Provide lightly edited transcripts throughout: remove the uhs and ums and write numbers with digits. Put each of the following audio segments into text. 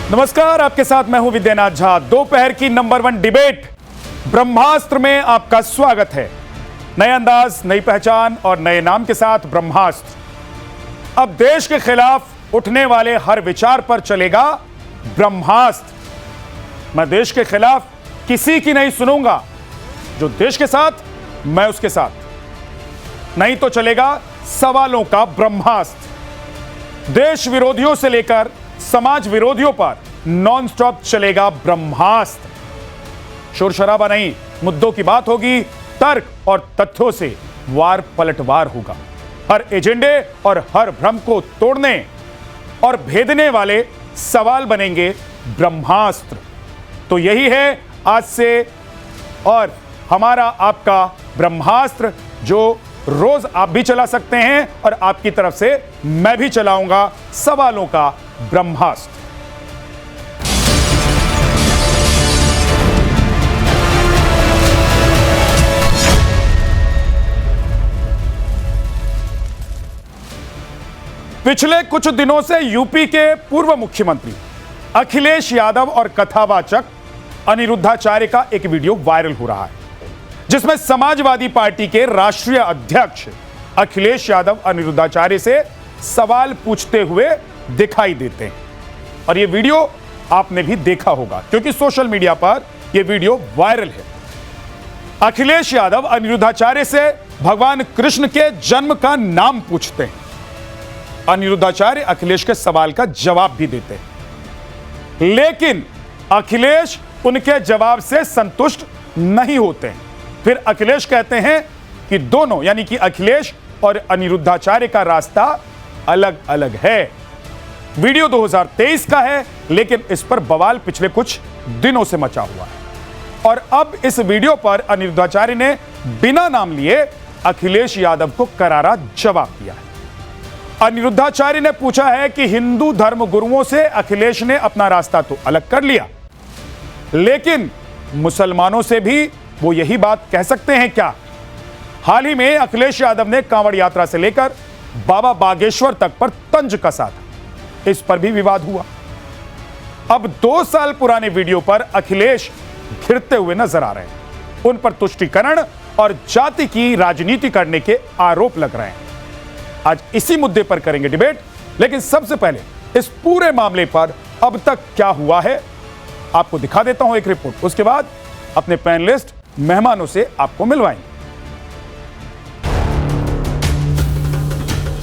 नमस्कार, आपके साथ मैं हूं विद्यानाथ झा। दोपहर की नंबर 1 डिबेट ब्रह्मास्त्र में आपका स्वागत है। नए अंदाज, नई पहचान और नए नाम के साथ ब्रह्मास्त्र। अब देश के खिलाफ उठने वाले हर विचार पर चलेगा ब्रह्मास्त्र। मैं देश के खिलाफ किसी की नहीं सुनूंगा। जो देश के साथ, मैं उसके साथ। नहीं तो चलेगा सवालों का ब्रह्मास्त्र। देश विरोधियों से लेकर समाज विरोधियों पर नॉन स्टॉप चलेगा ब्रह्मास्त्र। शोर शराबा नहीं, मुद्दों की बात होगी, तर्क और तथ्यों से वार पलटवार होगा। हर एजेंडे और हर भ्रम को तोड़ने और भेदने वाले सवाल बनेंगे ब्रह्मास्त्र। तो यही है आज से और हमारा आपका ब्रह्मास्त्र, जो रोज आप भी चला सकते हैं और आपकी तरफ से मैं भी चलाऊंगा सवालों का ब्रह्मास्त्र। पिछले कुछ दिनों से यूपी के पूर्व मुख्यमंत्री अखिलेश यादव और कथावाचक अनिरुद्धाचार्य का एक वीडियो वायरल हो रहा है, जिसमें समाजवादी पार्टी के राष्ट्रीय अध्यक्ष अखिलेश यादव अनिरुद्धाचार्य से सवाल पूछते हुए दिखाई देते हैं। और यह वीडियो आपने भी देखा होगा, क्योंकि सोशल मीडिया पर यह वीडियो वायरल है। अखिलेश यादव अनिरुद्धाचार्य से भगवान कृष्ण के जन्म का नाम पूछते हैं। अनिरुद्धाचार्य अखिलेश के सवाल का जवाब भी देते हैं, लेकिन अखिलेश उनके जवाब से संतुष्ट नहीं होते हैं। फिर अखिलेश कहते हैं कि दोनों, यानी कि अखिलेश और अनिरुद्धाचार्य का रास्ता अलग अलग है। वीडियो 2023 का है, लेकिन इस पर बवाल पिछले कुछ दिनों से मचा हुआ है। और अब इस वीडियो पर अनिरुद्धाचार्य ने बिना नाम लिए अखिलेश यादव को करारा जवाब दिया है। अनिरुद्धाचार्य ने पूछा है कि हिंदू धर्म गुरुओं से अखिलेश ने अपना रास्ता तो अलग कर लिया, लेकिन मुसलमानों से भी वो यही बात कह सकते हैं क्या? हाल ही में अखिलेश यादव ने कांवड़ यात्रा से लेकर बाबा बागेश्वर तक पर तंज कसा था। इस पर भी विवाद हुआ। अब 2 साल पुराने वीडियो पर अखिलेश घिरते हुए नजर आ रहे हैं। उन पर तुष्टीकरण और जाति की राजनीति करने के आरोप लग रहे हैं। आज इसी मुद्दे पर करेंगे डिबेट, लेकिन सबसे पहले इस पूरे मामले पर अब तक क्या हुआ है आपको दिखा देता हूं एक रिपोर्ट। उसके बाद अपने पैनलिस्ट मेहमानों से आपको मिलवाएंगे।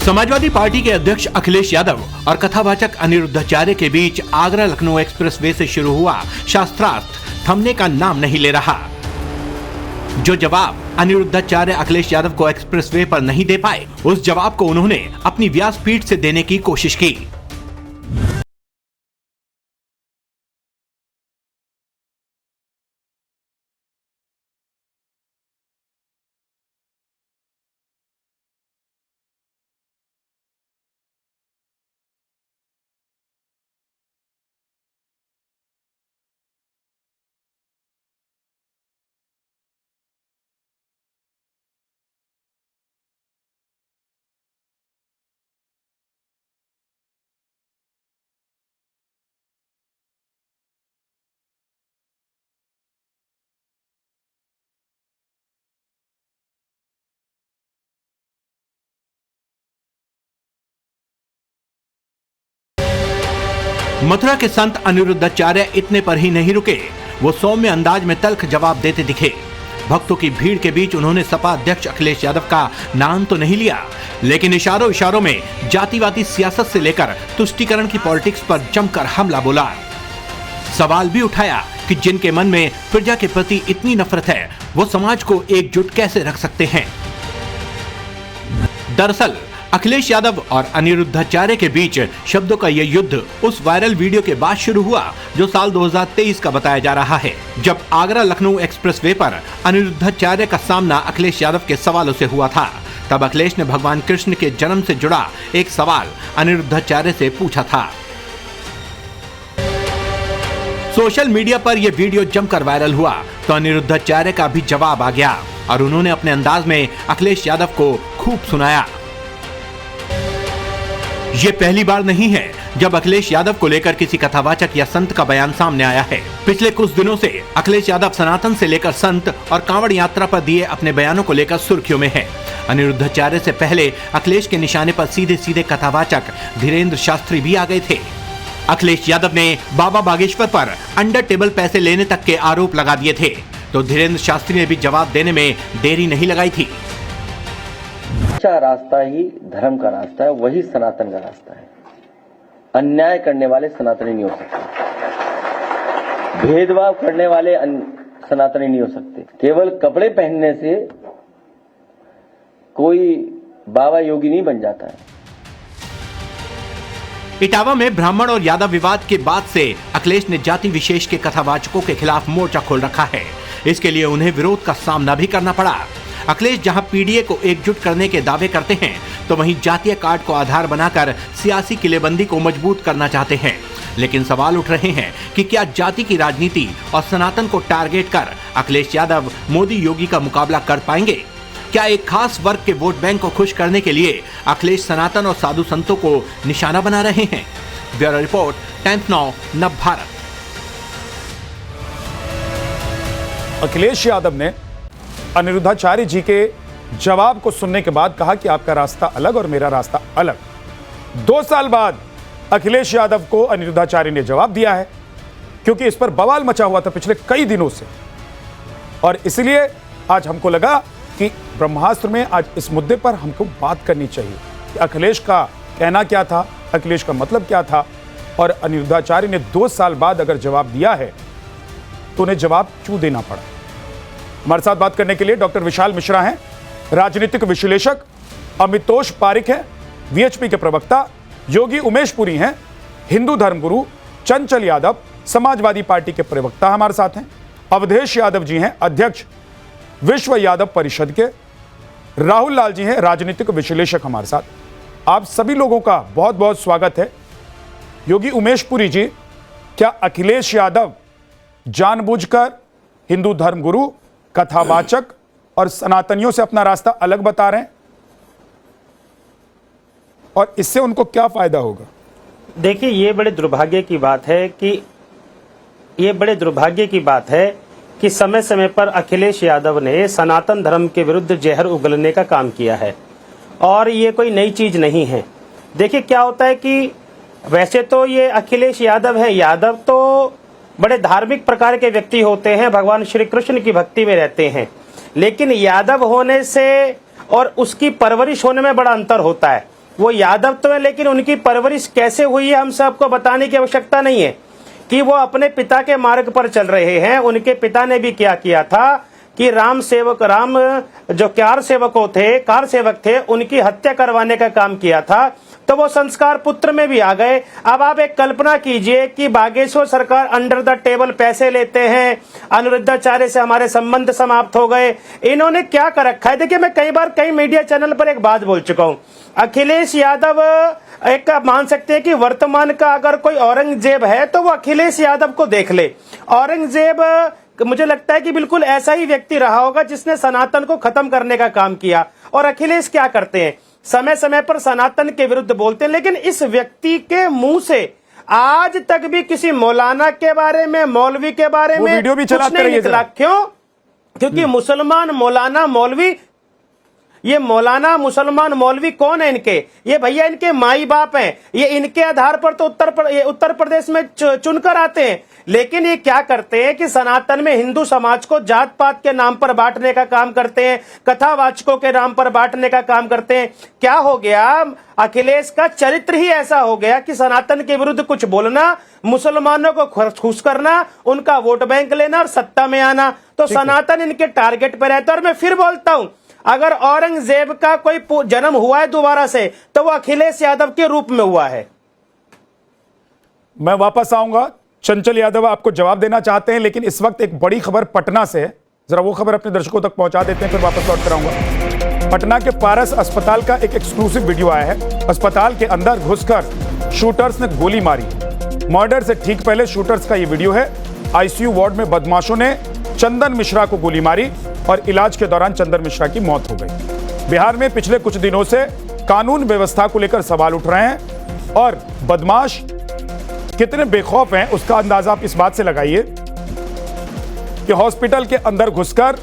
समाजवादी पार्टी के अध्यक्ष अखिलेश यादव और कथावाचक अनिरुद्धाचार्य के बीच आगरा लखनऊ एक्सप्रेसवे से शुरू हुआ शास्त्रार्थ थमने का नाम नहीं ले रहा। जो जवाब अनिरुद्धाचार्य अखिलेश यादव को एक्सप्रेसवे पर नहीं दे पाए, उस जवाब को उन्होंने अपनी व्यासपीठ से देने की कोशिश की। मथुरा के संत अनिरुद्धाचार्य इतने पर ही नहीं रुके, वो सौम्य अंदाज में तल्ख जवाब देते दिखे। भक्तों की भीड़ के बीच उन्होंने सपा अध्यक्ष अखिलेश यादव का नाम तो नहीं लिया, लेकिन इशारों इशारों में जातिवादी सियासत से लेकर तुष्टीकरण की पॉलिटिक्स पर जमकर हमला बोला। सवाल भी उठाया कि जिनके मन में प्रजा के प्रति इतनी नफरत है, वो समाज को एकजुट कैसे रख सकते हैं। दरअसल अखिलेश यादव और अनिरुद्धाचार्य के बीच शब्दों का यह युद्ध उस वायरल वीडियो के बाद शुरू हुआ जो साल 2023 का बताया जा रहा है, जब आगरा लखनऊ एक्सप्रेसवे पर अनिरुद्धाचार्य का सामना अखिलेश यादव के सवालों से हुआ था। तब अखिलेश ने भगवान कृष्ण के जन्म से जुड़ा एक सवाल अनिरुद्धाचार्य से पूछा था। सोशल मीडिया पर यह वीडियो जमकर वायरल हुआ तो अनिरुद्धाचार्य का भी जवाब आ गया और उन्होंने अपने अंदाज में अखिलेश यादव को खूब सुनाया। ये पहली बार नहीं है जब अखिलेश यादव को लेकर किसी कथावाचक या संत का बयान सामने आया है। पिछले कुछ दिनों से अखिलेश यादव सनातन से लेकर संत और कांवड़ यात्रा पर दिए अपने बयानों को लेकर सुर्खियों में है। अनिरुद्धाचार्य से पहले अखिलेश के निशाने पर सीधे सीधे कथावाचक धीरेन्द्र शास्त्री भी आ गए थे। अखिलेश यादव ने बाबा बागेश्वर पर अंडर टेबल पैसे लेने तक के आरोप लगा दिए थे, तो धीरेन्द्र शास्त्री ने भी जवाब देने में देरी नहीं लगाई थी। सच्चा रास्ता ही धर्म का रास्ता है, वही सनातन का रास्ता है। अन्याय करने वाले सनातनी नहीं हो सकते, भेदभाव करने वाले सनातनी नहीं हो सकते। केवल कपड़े पहनने से कोई बाबा योगी नहीं बन जाता है। इटावा में ब्राह्मण और यादव विवाद के बाद से अखिलेश ने जाति विशेष के कथावाचकों के खिलाफ मोर्चा खोल रखा है। इसके लिए उन्हें विरोध का सामना भी करना पड़ा। अखिलेश जहां पीडीए को एकजुट करने के दावे करते हैं, तो वहीं जातीय कार्ड को आधार बनाकर सियासी किलेबंदी को मजबूत करना चाहते हैं। लेकिन सवाल उठ रहे हैं कि क्या जाति की राजनीति और सनातन को टारगेट कर अखिलेश यादव मोदी योगी का मुकाबला कर पाएंगे? क्या एक खास वर्ग के वोट बैंक को खुश करने के लिए अखिलेश सनातन और साधु संतों को निशाना बना रहे हैं? Bureau report, times now, Navbharat. Akhilesh Yadav ने अनिरुद्धाचार्य जी के जवाब को सुनने के बाद कहा कि आपका रास्ता अलग और मेरा रास्ता अलग। 2 साल बाद अखिलेश यादव को अनिरुद्धाचार्य ने जवाब दिया है, क्योंकि इस पर बवाल मचा हुआ था पिछले कई दिनों से। और इसलिए आज हमको लगा कि ब्रह्मास्त्र में आज इस मुद्दे पर हमको बात करनी चाहिए कि अखिलेश का कहना क्या था, अखिलेश का मतलब क्या था, और अनिरुद्धाचार्य ने 2 साल बाद अगर जवाब दिया है तो उन्हें जवाब क्यों देना पड़ा। हमारे साथ बात करने के लिए डॉक्टर विशाल मिश्रा हैं, राजनीतिक विश्लेषक, अमितोष पारिक हैं, वीएचपी के प्रवक्ता, योगी उमेश पुरी हैं, हिंदू धर्मगुरु, चंचल यादव समाजवादी पार्टी के प्रवक्ता हमारे साथ हैं, अवधेश यादव जी हैं, अध्यक्ष विश्व यादव परिषद के, राहुल लाल जी हैं, राजनीतिक विश्लेषक हमारे साथ। आप सभी लोगों का बहुत बहुत स्वागत है। योगी उमेश पुरी जी, क्या अखिलेश यादव जानबूझकर हिंदू धर्मगुरु, कथावाचक और सनातनियों से अपना रास्ता अलग बता रहे हैं, और इससे उनको क्या फायदा होगा? देखिए, ये बड़े दुर्भाग्य की बात है कि समय समय पर अखिलेश यादव ने सनातन धर्म के विरुद्ध जहर उगलने का काम किया है, और ये कोई नई चीज नहीं है। देखिए क्या होता है कि वैसे तो ये अखिलेश यादव है, यादव तो बड़े धार्मिक प्रकार के व्यक्ति होते हैं, भगवान श्री कृष्ण की भक्ति में रहते हैं, लेकिन यादव होने से और उसकी परवरिश होने में बड़ा अंतर होता है। वो यादव तो है, लेकिन उनकी परवरिश कैसे हुई है हम सबको बताने की आवश्यकता नहीं है कि वो अपने पिता के मार्ग पर चल रहे हैं। उनके पिता ने भी क्या किया था कि राम जो कार सेवक थे, उनकी हत्या करवाने का काम किया था, तो वो संस्कार पुत्र में भी आ गए। अब आप एक कल्पना कीजिए कि बागेश्वर सरकार अंडर द टेबल पैसे लेते हैं, अनिरुद्धाचार्य से हमारे संबंध समाप्त हो गए। इन्होंने क्या कर रखा है? देखिए, मैं कई मीडिया चैनल पर एक बात बोल चुका हूं। अखिलेश यादव एक आप मान सकते हैं कि वर्तमान का अगर कोई औरंगजेब है तो वो अखिलेश यादव को देख ले। औरंगजेब मुझे लगता है कि बिल्कुल ऐसा ही व्यक्ति रहा होगा जिसने सनातन को खत्म करने का काम किया। और अखिलेश क्या करते हैं? समय समय पर सनातन के विरुद्ध बोलते हैं, लेकिन इस व्यक्ति के मुंह से आज तक भी किसी मौलाना के बारे में, मौलवी के बारे में वीडियो भी कुछ नहीं निकला। क्यों? क्योंकि मुसलमान मौलाना मौलवी, ये मौलाना मुसलमान मौलवी कौन है इनके? ये भैया इनके माई बाप हैं। ये इनके आधार पर तो उत्तर प्रदेश में चुनकर आते हैं, लेकिन ये क्या करते हैं कि सनातन में हिंदू समाज को जात पात के नाम पर बांटने का काम करते हैं, कथावाचकों के नाम पर बांटने का काम करते हैं। क्या हो गया? अखिलेश का चरित्र ही ऐसा हो गया कि सनातन के विरुद्ध कुछ बोलना, मुसलमानों को खुश करना, उनका वोट बैंक लेना और सत्ता में आना। तो सनातन इनके टारगेट पर रहता है। और मैं फिर बोलता हूं, अगर औरंगजेब का कोई जन्म हुआ है दोबारा से, तो वो अखिलेश यादव के रूप में हुआ है। मैं वापस आऊंगा। चंचल यादव आपको जवाब देना चाहते हैं, लेकिन इस वक्त एक बड़ी खबर पटना से है, जरा वो खबर अपने दर्शकों तक पहुंचा देते हैं, फिर वापस लौट कर आऊंगा। पटना के पारस अस्पताल का एक एक्सक्लूसिव वीडियो आया है। अस्पताल के अंदर घुसकर शूटर्स ने गोली मारी। मर्डर से ठीक पहले शूटर्स का ये वीडियो है। आईसीयू वार्ड में बदमाशों ने चंदन मिश्रा को गोली मारी और इलाज के दौरान चंदन मिश्रा की मौत हो गई। बिहार में पिछले कुछ दिनों से कानून व्यवस्था को लेकर सवाल उठ रहे हैं। और बदमाश कितने बेखौफ हैं उसका अंदाजा आप इस बात से लगाइए कि हॉस्पिटल के अंदर घुसकर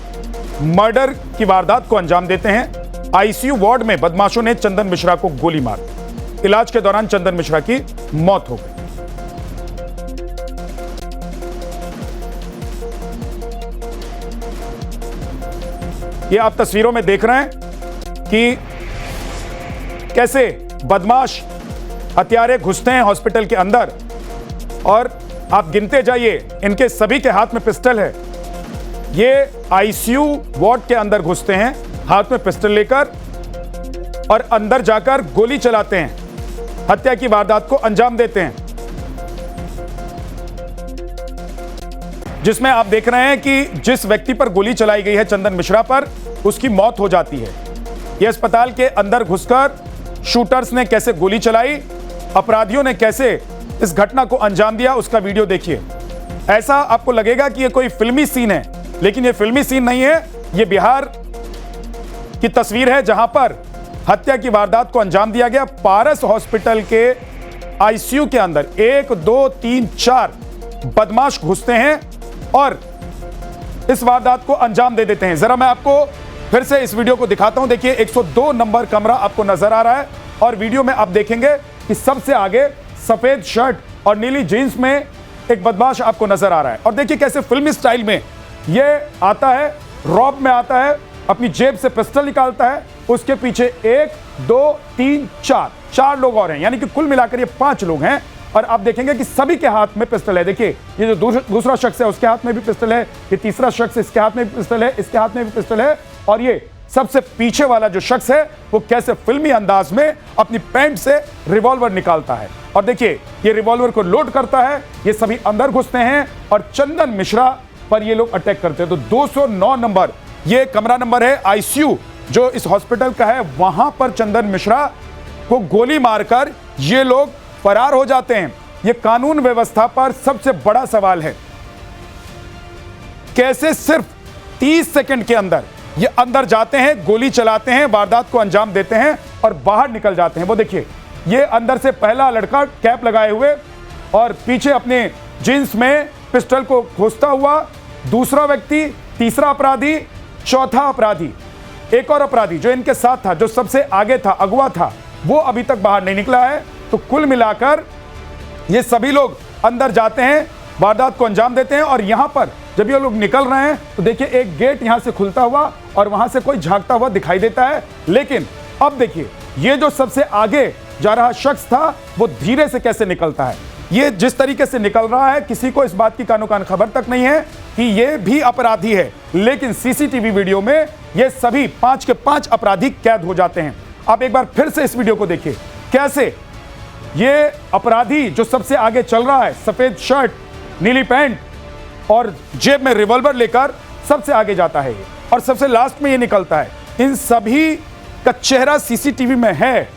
मर्डर की वारदात को अंजाम देते हैं। आईसीयू वार्ड में बदमाशों ने चंदन मिश्रा को गोली मार दी। इलाज के दौरान चंदन मिश्रा की मौत हो गई। ये आप तस्वीरों में देख रहे हैं कि कैसे बदमाश हत्यारे घुसते हैं हॉस्पिटल के अंदर, और आप गिनते जाइए, इनके सभी के हाथ में पिस्टल है। ये आईसीयू वार्ड के अंदर घुसते हैं हाथ में पिस्टल लेकर और अंदर जाकर गोली चलाते हैं, हत्या की वारदात को अंजाम देते हैं, जिसमें आप देख रहे हैं कि जिस व्यक्ति पर गोली चलाई गई है चंदन मिश्रा पर, उसकी मौत हो जाती है। यह अस्पताल के अंदर घुसकर शूटर्स ने कैसे गोली चलाई, अपराधियों ने कैसे इस घटना को अंजाम दिया, उसका वीडियो देखिए। ऐसा आपको लगेगा कि यह कोई फिल्मी सीन है, लेकिन यह फिल्मी सीन नहीं है। यह बिहार की तस्वीर है जहां पर हत्या की वारदात को अंजाम दिया गया। पारस हॉस्पिटल के आईसीयू के अंदर 1 2 3 4 बदमाश घुसते हैं और इस वारदात को अंजाम दे देते हैं। जरा मैं आपको फिर से इस वीडियो को दिखाता हूं। देखिए 102 नंबर कमरा आपको नजर आ रहा है और वीडियो में आप देखेंगे कि सबसे आगे सफेद शर्ट और नीली जींस में एक बदमाश आपको नजर आ रहा है। और देखिए कैसे फिल्मी स्टाइल में यह आता है, रॉब में आता है, अपनी जेब से पिस्टल निकालता है, उसके पीछे 1 2 3 4 लोग और हैं, यानी कि कुल मिलाकर ये 5 लोग हैं। और आप देखेंगे कि सभी के हाथ में पिस्टल है। देखिए ये जो दूसरा शख्स है उसके हाथ में भी पिस्टल है, ये तीसरा शख्स इसके हाथ में भी पिस्टल है, इसके हाथ में भी पिस्टल है, और ये सबसे पीछे वाला जो शख्स है वो कैसे फिल्मी अंदाज में अपनी पैंट से रिवॉल्वर निकालता है। और देखिए ये रिवॉल्वर को लोड करता है। ये सभी अंदर घुसते हैं और चंदन मिश्रा पर ये लोग अटैक करते हैं। तो 209 नंबर ये कमरा नंबर है आईसीयू जो इस हॉस्पिटल का है, वहां पर चंदन मिश्रा को गोली मारकर ये लोग फरार हो जाते हैं। ये कानून व्यवस्था पर सबसे बड़ा सवाल है। कैसे सिर्फ 30 सेकंड के अंदर ये अंदर जाते हैं, गोली चलाते हैं, वारदात को अंजाम देते हैं और बाहर निकल जाते हैं। वो देखिए ये अंदर से पहला लड़का कैप लगाए हुए और पीछे अपने जींस में पिस्टल को खोसता हुआ, दूसरा व्यक्ति, तीसरा अपराधी, चौथा अपराधी, एक और अपराधी जो इनके साथ था, जो सबसे आगे था, अगवा था, वो अभी तक बाहर नहीं निकला है। तो कुल मिलाकर ये सभी लोग अंदर जाते हैं, वारदात को अंजाम देते हैं। और यहां पर जब ये लोग निकल रहे हैं तो देखिए एक गेट यहां से खुलता हुआ और वहां से कोई झांकता हुआ दिखाई देता है। लेकिन अब देखिए ये जो सबसे आगे जा रहा शख्स था वो धीरे से कैसे निकलता है। ये जिस तरीके से निकल रहा है, किसी को इस बात की कानो कान खबर तक नहीं है कि ये भी अपराधी है, लेकिन सीसीटीवी वीडियो में ये सभी 5 के 5 अपराधी कैद हो जाते हैं। आप एक बार फिर से इस वीडियो को देखिए कैसे ये अपराधी जो सबसे आगे चल रहा है, सफेद शर्ट, नीली पैंट और जेब में रिवॉल्वर लेकर सबसे आगे जाता है और सबसे लास्ट में ये निकलता है। इन सभी का चेहरा सीसीटीवी में है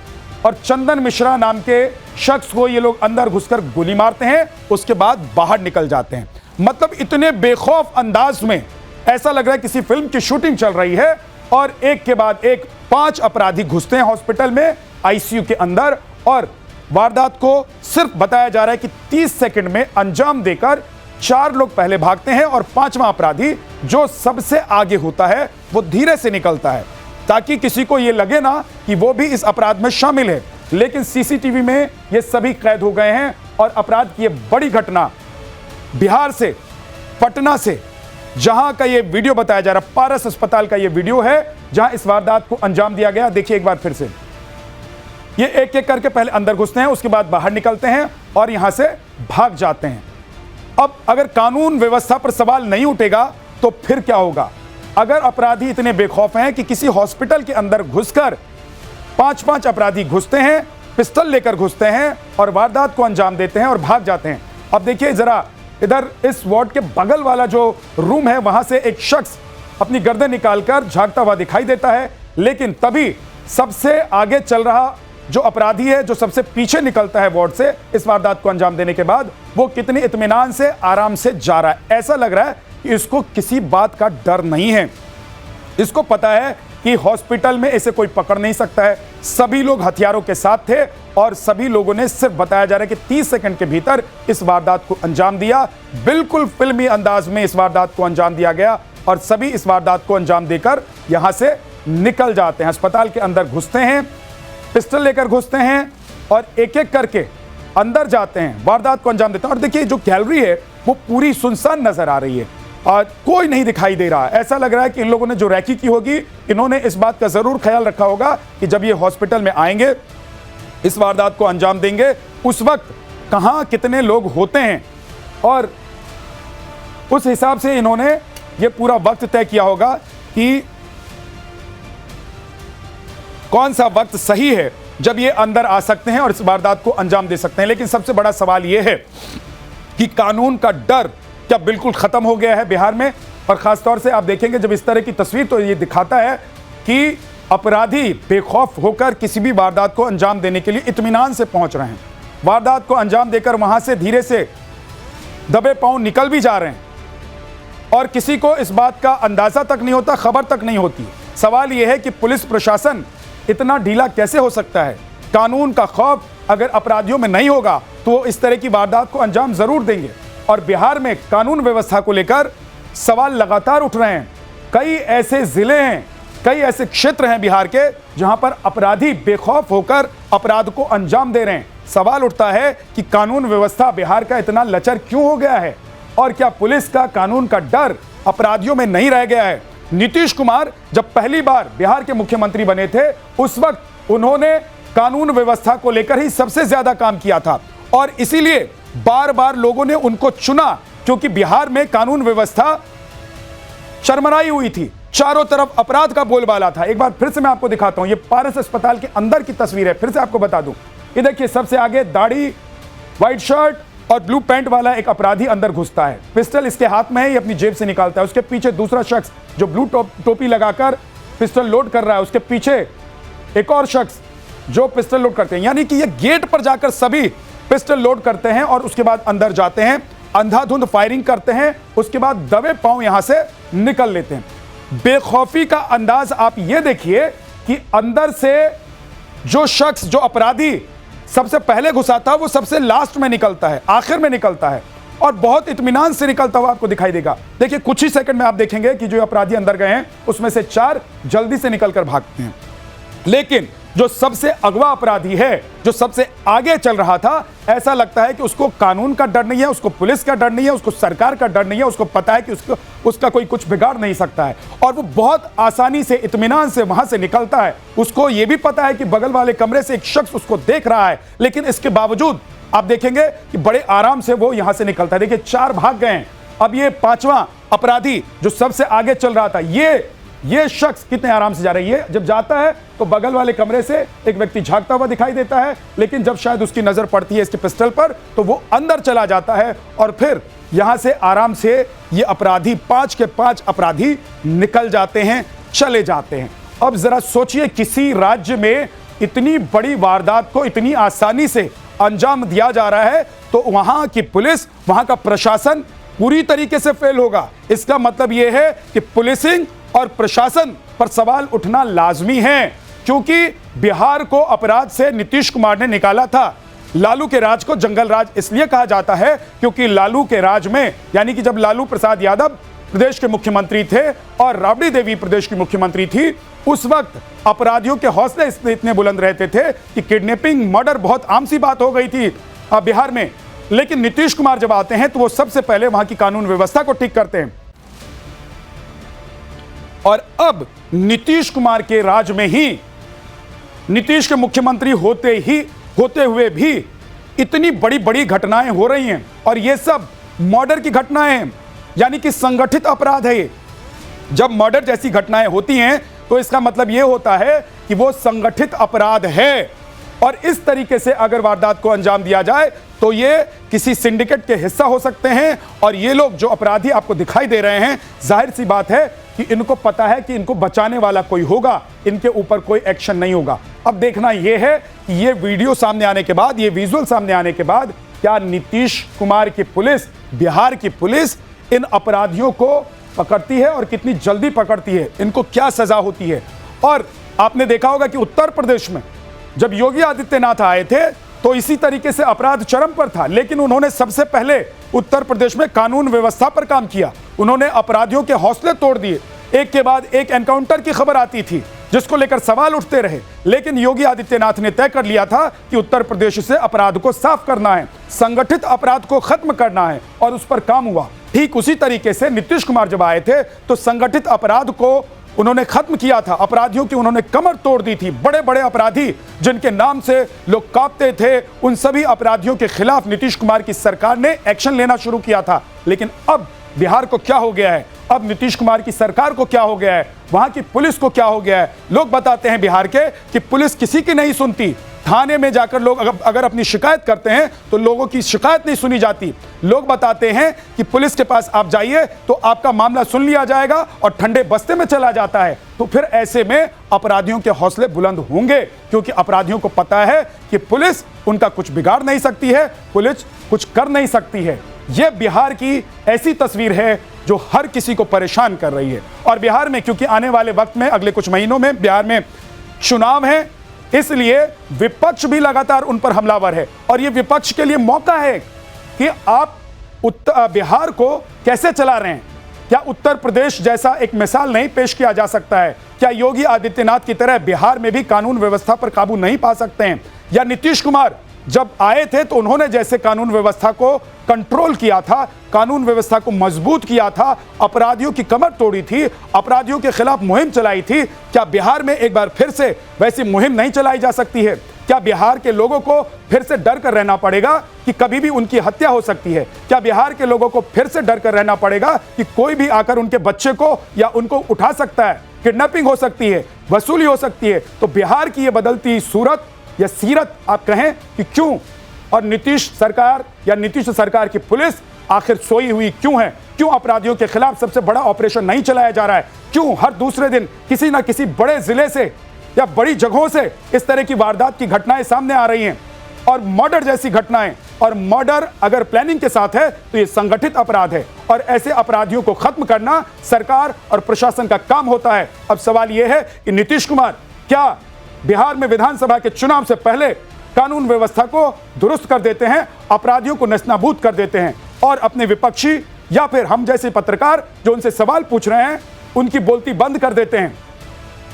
और चंदन मिश्रा नाम के शख्स को ये लोग अंदर घुसकर गोली मारते हैं, उसके बाद बाहर निकल जाते हैं। मतलब इतने बेखौफ अंदाज में ऐसा लग रहा है किसी फिल्म की शूटिंग चल रही है और एक के बाद एक 5 अपराधी घुसते हैं हॉस्पिटल में आईसीयू के अंदर और वारदात को सिर्फ बताया जा रहा है कि 30 सेकंड में अंजाम देकर 4 लोग पहले भागते हैं और 5वां अपराधी जो सबसे आगे होता है वो धीरे से निकलता है ताकि किसी को ये लगे ना कि वो भी इस अपराध में शामिल है। लेकिन सीसीटीवी में ये सभी कैद हो गए हैं और अपराध की ये बड़ी घटना बिहार से, पटना से, जहां का ये वीडियो बताया जा रहा, पारस अस्पताल का ये वीडियो है जहां इस वारदात को अंजाम दिया गया। देखिए एक बार फिर से ये एक एक करके पहले अंदर घुसते हैं, उसके बाद बाहर निकलते हैं और यहां से भाग जाते हैं। अब अगर कानून व्यवस्था पर सवाल नहीं उठेगा तो फिर क्या होगा? अगर अपराधी इतने बेखौफ हैं कि किसी हॉस्पिटल के अंदर घुसकर 5-5 अपराधी घुसते हैं, पिस्टल लेकर घुसते हैं और वारदात को अंजाम देते हैं और भाग जाते हैं। अब देखिए जरा इधर इस वार्ड के बगल वाला जो रूम है वहां से एक शख्स अपनी गर्दन निकालकर झांकता हुआ दिखाई देता है, लेकिन तभी सबसे आगे चल रहा जो अपराधी है, जो सबसे पीछे निकलता है वार्ड से इस वारदात को अंजाम देने के बाद, वो कितने इत्मीनान से, आराम से जा रहा है। ऐसा लग रहा है कि इसको किसी बात का डर नहीं है। इसको पता है कि हॉस्पिटल में इसे कोई पकड़ नहीं सकता है। सभी लोग हथियारों के साथ थे और सभी लोगों ने, सिर्फ बताया जा रहा है कि 30 सेकंड के भीतर इस वारदात को अंजाम दिया। बिल्कुल फिल्मी अंदाज में इस वारदात को अंजाम दिया गया और सभी इस वारदात को अंजाम देकर यहां से निकल जाते हैं। अस्पताल के अंदर घुसते हैं, पिस्टल लेकर घुसते हैं और एक एक करके अंदर जाते हैं, वारदात को अंजाम देते हैं। और देखिए जो गैलरी है वो पूरी सुनसान नजर आ रही है और कोई नहीं दिखाई दे रहा। ऐसा लग रहा है कि इन लोगों ने जो रैकी की होगी, इन्होंने इस बात का जरूर ख्याल रखा होगा कि जब ये हॉस्पिटल में आएंगे, इस वारदात को अंजाम देंगे, उस वक्त कहां कितने लोग होते हैं और उस हिसाब से इन्होंने ये पूरा वक्त तय किया होगा कि कौन सा वक्त सही है जब ये अंदर आ सकते हैं और इस वारदात को अंजाम दे सकते हैं। लेकिन सबसे बड़ा सवाल ये है कि कानून का डर क्या बिल्कुल खत्म हो गया है बिहार में? और खासतौर से आप देखेंगे जब इस तरह की तस्वीर, तो ये दिखाता है कि अपराधी बेखौफ होकर किसी भी वारदात को अंजाम देने के लिए इत्मीनान से पहुंच रहे हैं। वारदात को अंजाम देकर वहां से धीरे से दबे पांव निकल भी जा रहे हैं और किसी को इस बात का अंदाजा तक नहीं होता, खबर तक नहीं होती। सवाल यह है कि पुलिस प्रशासन इतना ढीला कैसे हो सकता है? कानून का खौफ अगर अपराधियों में नहीं होगा तो वो इस तरह की वारदात को अंजाम जरूर देंगे। और बिहार में कानून व्यवस्था को लेकर सवाल लगातार उठ रहे हैं। कई ऐसे जिले हैं, कई ऐसे क्षेत्र हैं बिहार के जहां पर अपराधी बेखौफ होकर अपराध को अंजाम दे रहे हैं। सवाल उठता है कि कानून व्यवस्था बिहार का इतना लचर क्यों हो गया है और क्या पुलिस का, कानून का डर अपराधियों में नहीं रह गया है? नीतीश कुमार जब पहली बार बिहार के मुख्यमंत्री बने थे, उस वक्त उन्होंने कानून व्यवस्था को लेकर ही सबसे ज्यादा काम किया था और इसीलिए बार बार लोगों ने उनको चुना, क्योंकि बिहार में कानून व्यवस्था चरमराई हुई थी, चारों तरफ अपराध का बोलबाला था। एक बार फिर से मैं आपको दिखाता हूं, ये पारस अस्पताल के अंदर की तस्वीर है, फिर से आपको बता दूं। ये देखिए, सबसे आगे दाढ़ी, व्हाइट शर्ट और ब्लू पैंट वाला एक अपराधी अंदर घुसता है, पिस्टल इसके हाथ में है, ये अपनी जेब से निकालता है। उसके पीछे दूसरा शख्स जो ब्लू टोपी लगाकर पिस्टल लोड कर रहा है, उसके पीछे एक और शख्स जो पिस्टल लोड करते हैं। यानी कि ये गेट पर जाकर सभी पिस्टल लोड करते हैं और उसके बाद अंदर जाते हैं, अंधाधुंध फायरिंग करते हैं, उसके बाद दबे पांव यहां से निकल लेते हैं। बेखौफी का अंदाज आप ये देखिए कि अंदर से जो शख्स, जो अपराधी सबसे पहले घुसा था, वो सबसे लास्ट में निकलता है, आखिर में निकलता है और बहुत इत्मीनान से निकलता हुआ आपको दिखाई देगा। देखिए, कुछ ही सेकंड में आप देखेंगे कि जो अपराधी अंदर गए हैं उसमें से 4 जल्दी से निकलकर भागते हैं। लेकिन जो सबसे अगवा अपराधी है, जो सबसे आगे चल रहा था, ऐसा लगता है कि उसको कानून का डर नहीं है, उसको पुलिस का डर नहीं है, उसको सरकार का डर नहीं है। उसको पता है कि उसका कोई कुछ बिगाड़ नहीं सकता है और वो बहुत आसानी से, इत्मीनान से वहां से निकलता है। उसको ये भी पता है कि बगल वाले कमरे से एक शख्स उसको देख रहा है, लेकिन इसके बावजूद आप देखेंगे कि बड़े आराम से वो यहां से निकलता है। देखिए, 4 भाग गए हैं। अब ये 5वां अपराधी जो सबसे आगे चल रहा था, ये शख्स कितने आराम से जा रहा है। ये जब जाता है तो बगल वाले कमरे से एक व्यक्ति झांकता हुआ दिखाई देता है, लेकिन जब शायद उसकी नजर पड़ती है इसके पिस्टल पर तो वो अंदर चला जाता है और फिर यहां से आराम से ये अपराधी, 5 के 5 अपराधी निकल जाते हैं, चले जाते हैं। अब जरा सोचिए, किसी राज्य में इतनी बड़ी वारदात को इतनी आसानी से अंजाम दिया जा रहा है तो वहां की पुलिस, वहां का प्रशासन पूरी तरीके से फेल होगा। इसका मतलब यह है कि पुलिसिंग और प्रशासन पर सवाल उठना लाजमी है, क्योंकि बिहार को अपराध से नीतीश कुमार ने निकाला था। लालू के राज को जंगल राज इसलिए कहा जाता है क्योंकि लालू के राज में, यानी कि जब लालू प्रसाद यादव प्रदेश के मुख्यमंत्री थे और राबड़ी देवी प्रदेश की मुख्यमंत्री थी, उस वक्त अपराधियों के हौसले इतने बुलंद रहते थे कि किडनैपिंग, मर्डर बहुत आम सी बात हो गई थी बिहार में। लेकिन नीतीश कुमार जब आते हैं तो वो सबसे पहले वहां की कानून व्यवस्था को ठीक करते हैं और अब नीतीश कुमार के राज में ही, नीतीश के मुख्यमंत्री होते हुए भी इतनी बड़ी बड़ी घटनाएं हो रही हैं और ये सब मर्डर की घटनाएं हैं, यानी कि संगठित अपराध है ये। जब मर्डर जैसी घटनाएं होती हैं तो इसका मतलब यह होता है कि वो संगठित अपराध है और इस तरीके से अगर वारदात को अंजाम दिया जाए तो ये किसी सिंडिकेट के हिस्सा हो सकते हैं। और ये लोग जो अपराधी आपको दिखाई दे रहे हैं, जाहिर सी बात है कि इनको पता है कि इनको बचाने वाला कोई होगा, इनके ऊपर कोई एक्शन नहीं होगा। अब देखना यह है कि ये वीडियो सामने आने के बाद, ये विजुअल सामने आने के बाद, क्या नीतीश कुमार की पुलिस, बिहार की पुलिस इन अपराधियों को पकड़ती है और कितनी जल्दी पकड़ती है, इनको क्या सजा होती है और आपने देखा होगा कि उत्तर प्रदेश में जब योगी आदित्यनाथ आए थे तो इसी तरीके से अपराध चरम पर था, लेकिन उन्होंने सबसे पहले उत्तर प्रदेश में कानून व्यवस्था पर काम किया। उन्होंने अपराधियों के हौसले तोड़ दिए। एक के बाद एक एनकाउंटर की खबर आती थी जिसको लेकर सवाल उठते रहे, लेकिन योगी आदित्यनाथ ने तय कर लिया था कि उत्तर प्रदेश से अपराध को साफ करना है, संगठित अपराध को खत्म करना है, और उस पर काम हुआ। ठीक उसी तरीके से नीतीश कुमार जब आए थे तो संगठित अपराध को उन्होंने खत्म किया था, अपराधियों की उन्होंने कमर तोड़ दी थी। बड़े बड़े अपराधी जिनके नाम से लोग कांपते थे, उन सभी अपराधियों के खिलाफ नीतीश कुमार की सरकार ने एक्शन लेना शुरू किया था। लेकिन अब बिहार को क्या हो गया है, अब नीतीश कुमार की सरकार को क्या हो गया है, वहां की पुलिस को क्या हो गया है? लोग बताते हैं बिहार के कि पुलिस किसी की नहीं सुनती। थाने में जाकर लोग अगर अपनी शिकायत करते हैं तो लोगों की शिकायत नहीं सुनी जाती। लोग बताते हैं कि पुलिस के पास आप जाइए तो आपका मामला सुन लिया जाएगा और ठंडे बस्ते में चला जाता है। तो फिर ऐसे में अपराधियों के हौसले बुलंद होंगे, क्योंकि अपराधियों को पता है कि पुलिस उनका कुछ बिगाड़ नहीं सकती है, पुलिस कुछ कर नहीं सकती है। यह बिहार की ऐसी तस्वीर है जो हर किसी को परेशान कर रही है। और बिहार में क्योंकि आने वाले वक्त में अगले कुछ महीनों में बिहार में चुनाव है, इसलिए विपक्ष भी लगातार उन पर हमलावर है। और यह विपक्ष के लिए मौका है कि आप बिहार को कैसे चला रहे हैं। क्या उत्तर प्रदेश जैसा एक मिसाल नहीं पेश किया जा सकता है? क्या योगी आदित्यनाथ की तरह बिहार में भी कानून व्यवस्था पर काबू नहीं पा सकते हैं? या नीतीश कुमार जब आए थे तो उन्होंने जैसे कानून व्यवस्था को कंट्रोल किया था, कानून व्यवस्था को मजबूत किया था, अपराधियों की कमर तोड़ी थी, अपराधियों के खिलाफ मुहिम चलाई थी, क्या बिहार में एक बार फिर से वैसी मुहिम नहीं चलाई जा सकती है? क्या बिहार के लोगों को फिर से डर कर रहना पड़ेगा कि कभी भी उनकी हत्या हो सकती है? क्या बिहार के लोगों को फिर से डर कर रहना पड़ेगा कि कोई भी आकर उनके बच्चे को या उनको उठा सकता है, किडनैपिंग हो सकती है, वसूली हो सकती है? तो बिहार की ये बदलती सूरत या सीरत आप कहें कि क्यों, और नीतीश सरकार या नीतीश सरकार की पुलिस आखिर सोई हुई क्यों है? क्यों अपराधियों के खिलाफ सबसे बड़ा ऑपरेशन नहीं चलाया जा रहा है? क्यों हर दूसरे दिन किसी ना किसी बड़े जिले से या बड़ी जगहों से इस तरह की वारदात की घटनाएं सामने आ रही हैं? और मर्डर जैसी घटनाएं, और मर्डर अगर प्लानिंग के साथ है तो ये संगठित अपराध है, और ऐसे अपराधियों को खत्म करना सरकार और प्रशासन का काम होता है। अब सवाल यह है कि नीतीश कुमार क्या बिहार में विधानसभा के चुनाव से पहले कानून व्यवस्था को दुरुस्त कर देते हैं, अपराधियों को नस्तानाबूद कर देते हैं, और अपने विपक्षी या फिर हम जैसे पत्रकार जो उनसे सवाल पूछ रहे हैं उनकी बोलती बंद कर देते हैं?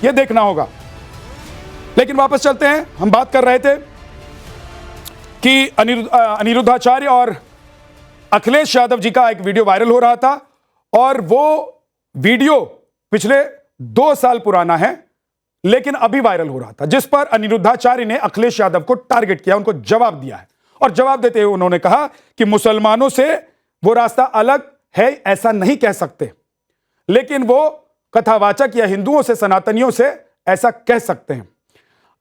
यह देखना होगा। लेकिन वापस चलते हैं, हम बात कर रहे थे कि अनिरुद्धाचार्य और अखिलेश यादव जी का एक वीडियो वायरल हो रहा था, और वो वीडियो पिछले 2 साल पुराना है लेकिन अभी वायरल हो रहा था, जिस पर अनिरुद्धाचार्य ने अखिलेश यादव को टारगेट किया, उनको जवाब दिया है। और जवाब देते हुए उन्होंने कहा कि मुसलमानों से वो रास्ता अलग है ऐसा नहीं कह सकते, लेकिन वो कथावाचक या हिंदुओं से, सनातनियों से ऐसा कह सकते हैं।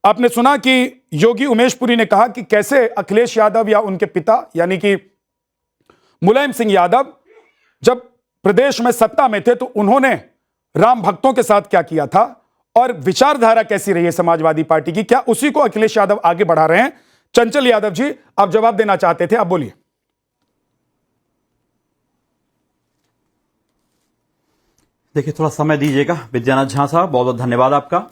आपने सुना कि योगी उमेश पुरी ने कहा कि कैसे अखिलेश यादव या उनके पिता यानी कि मुलायम सिंह यादव जब प्रदेश में सत्ता में थे तो उन्होंने राम भक्तों के साथ क्या किया था, और विचारधारा कैसी रही है समाजवादी पार्टी की। क्या उसी को अखिलेश यादव आगे बढ़ा रहे हैं? चंचल यादव जी, आप जवाब देना चाहते थे, आप बोलिए। देखिए, थोड़ा समय दीजिएगा। विद्यानाथ झा साहब, बहुत बहुत धन्यवाद आपका।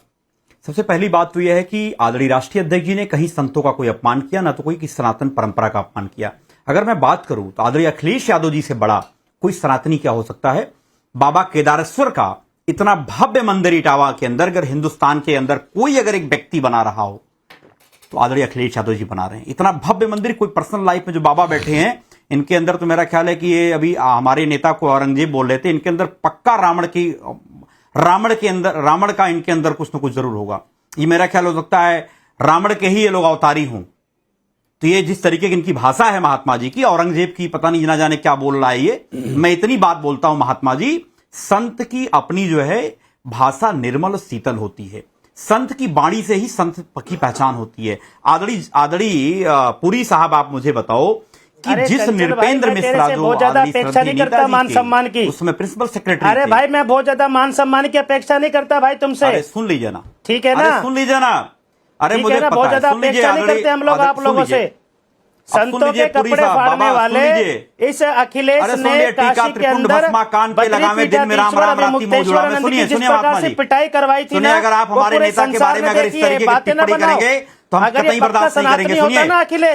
सबसे पहली बात तो यह है कि आदरणीय राष्ट्रीय अध्यक्ष जी ने कहीं संतों का कोई अपमान किया, ना तो कोई किसी सनातन परंपरा का अपमान किया। अगर मैं बात करूं तो आदरणीय अखिलेश यादव जी से बड़ा कोई सनातनी क्या हो सकता है? बाबा केदारेश्वर का इतना भव्य मंदिर इटावा के अंदर अगर हिंदुस्तान के अंदर कोई अगर एक व्यक्ति बना रहा हो तो आदरणीय अखिलेश यादव जी बना रहे हैं। इतना भव्य मंदिर कोई पर्सनल लाइफ में जो बाबा बैठे हैं इनके अंदर तो मेरा ख्याल है कि ये अभी हमारे नेता को औरंगजेब बोल रहे थे, इनके अंदर पक्का रावण का इनके अंदर कुछ ना कुछ जरूर होगा। ये मेरा ख्याल हो सकता है रावण के ही ये लोग अवतारी हों। तो ये जिस तरीके की इनकी भाषा है महात्मा जी की, औरंगजेब की पता नहीं ना जाने क्या बोल रहा है ये। मैं इतनी बात बोलता हूं महात्मा जी, संत की अपनी जो है भाषा निर्मल शीतल होती है। संत की वाणी से ही संत की पहचान होती है। आदरणीय पुरी साहब, आप मुझे बताओ कि जिस नृपेंद्र मिश्रा जो बहुत ज्यादा अपेक्षा नहीं करता मान सम्मान की, उसमें प्रिंसिपल सेक्रेटरी। अरे भाई, मैं बहुत ज्यादा मान सम्मान की अपेक्षा नहीं करता भाई तुमसे। अरे सुन लीजिए ना, ठीक है ना, सुन लीजिए ना। अरे मुझे बहुत ज्यादा अपेक्षा नहीं करते हम लोग आप लोगों से। संतों के कपड़े फाड़ने वाले इस अखिलेश ने काशी के अंदर पिटाई करवाई थी ना। अगर आप हमारे नेता के बारे में अगर इस तरीके की टिप्पणी करेंगे तो हम कतई बर्दाश्त नहीं करेंगे। सुनिए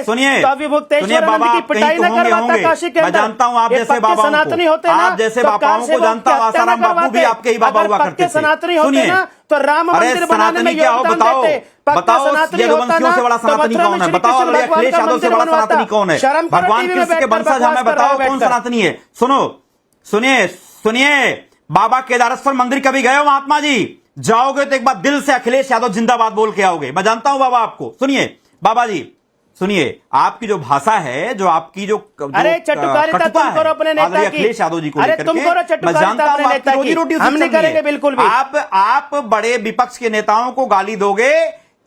सुनिए बाबा, कहीं तो होंगे होंगे। मैं जानता हूँ आप जैसे बाबाओं को, आप जैसे बाबाओं को जानता हूँ। आसाराम बापू भी आपके ही बाबा हुआ करते थे। सुनिए, तो राम मंदिर बनाने में क्या हो बताओ, बताओ यदुवंशियों से बड़ा सनातनी कौन है? बताओ अखिलेश यादव से बड़ा सनातनी कौन है? भगवान कृष्ण के वंशज हमें बताओ कौन सनातनी है? सुनो, सुनिए सुनिए, बाबा केदारेश्वर मंदिर कभी गए हो महात्मा जी? जाओगे तो एक बार दिल से अखिलेश यादव जिंदाबाद बोल के आओगे। मैं जानता हूं बाबा आपको। सुनिए बाबा जी, सुनिए, आपकी जो भाषा है, जो आपकी जो अरे चटुकारिता तुम करो अपने नेता की, अखिलेश यादव जी को अरे तुम करो चटुकारिता अपने नेता की, हम नहीं करेंगे बिल्कुल भी। आप बड़े विपक्ष के नेताओं को गाली दोगे,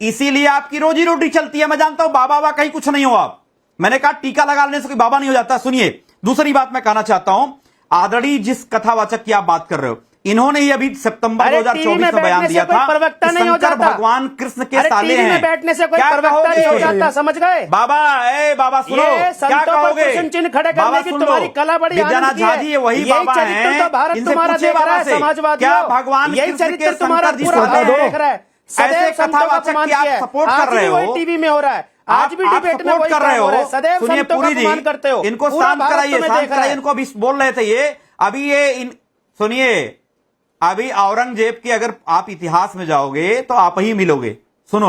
इसीलिए आपकी रोजी रोटी चलती है। मैं जानता हूं बाबा कहीं कुछ नहीं हो आप। मैंने कहा टीका लगा लेने से कोई बाबा नहीं हो जाता। सुनिए, दूसरी बात मैं कहना चाहता हूं, आदरणीय जिस कथावाचक की आप बात कर रहे हो, इन्होंने ही अभी सितंबर 2024 में बयान दिया था कि शंकर भगवान कृष्ण के साले हैं। बैठने से कोई प्रवक्ता नहीं हो जाता, समझ गए बाबा? बाबा सुनो, क्या कहोगे? चिन्ह खड़े करने की तुम्हारी कला बड़ी विद्यानाथ झा जी वही बाबा हैं। तो भारत तुम्हारा देख रहा है, समाजवाद क्या भगवान यही चरित्र तुम्हारा पूरा देख रहा है। ऐसे कथावाचक की आप सपोर्ट कर रहे हो, टीवी में हो रहा है, आज भी डिबेट में वही कर रहे हो। सदैव सुनिए पूरी जी, करते हो, इनको शांत कराइए, शांत कराइए इनको। अभी बोल रहे थे ये, अभी ये सुनिए, अभी औरंगजेब की अगर आप इतिहास में जाओगे तो आप ही मिलोगे। सुनो,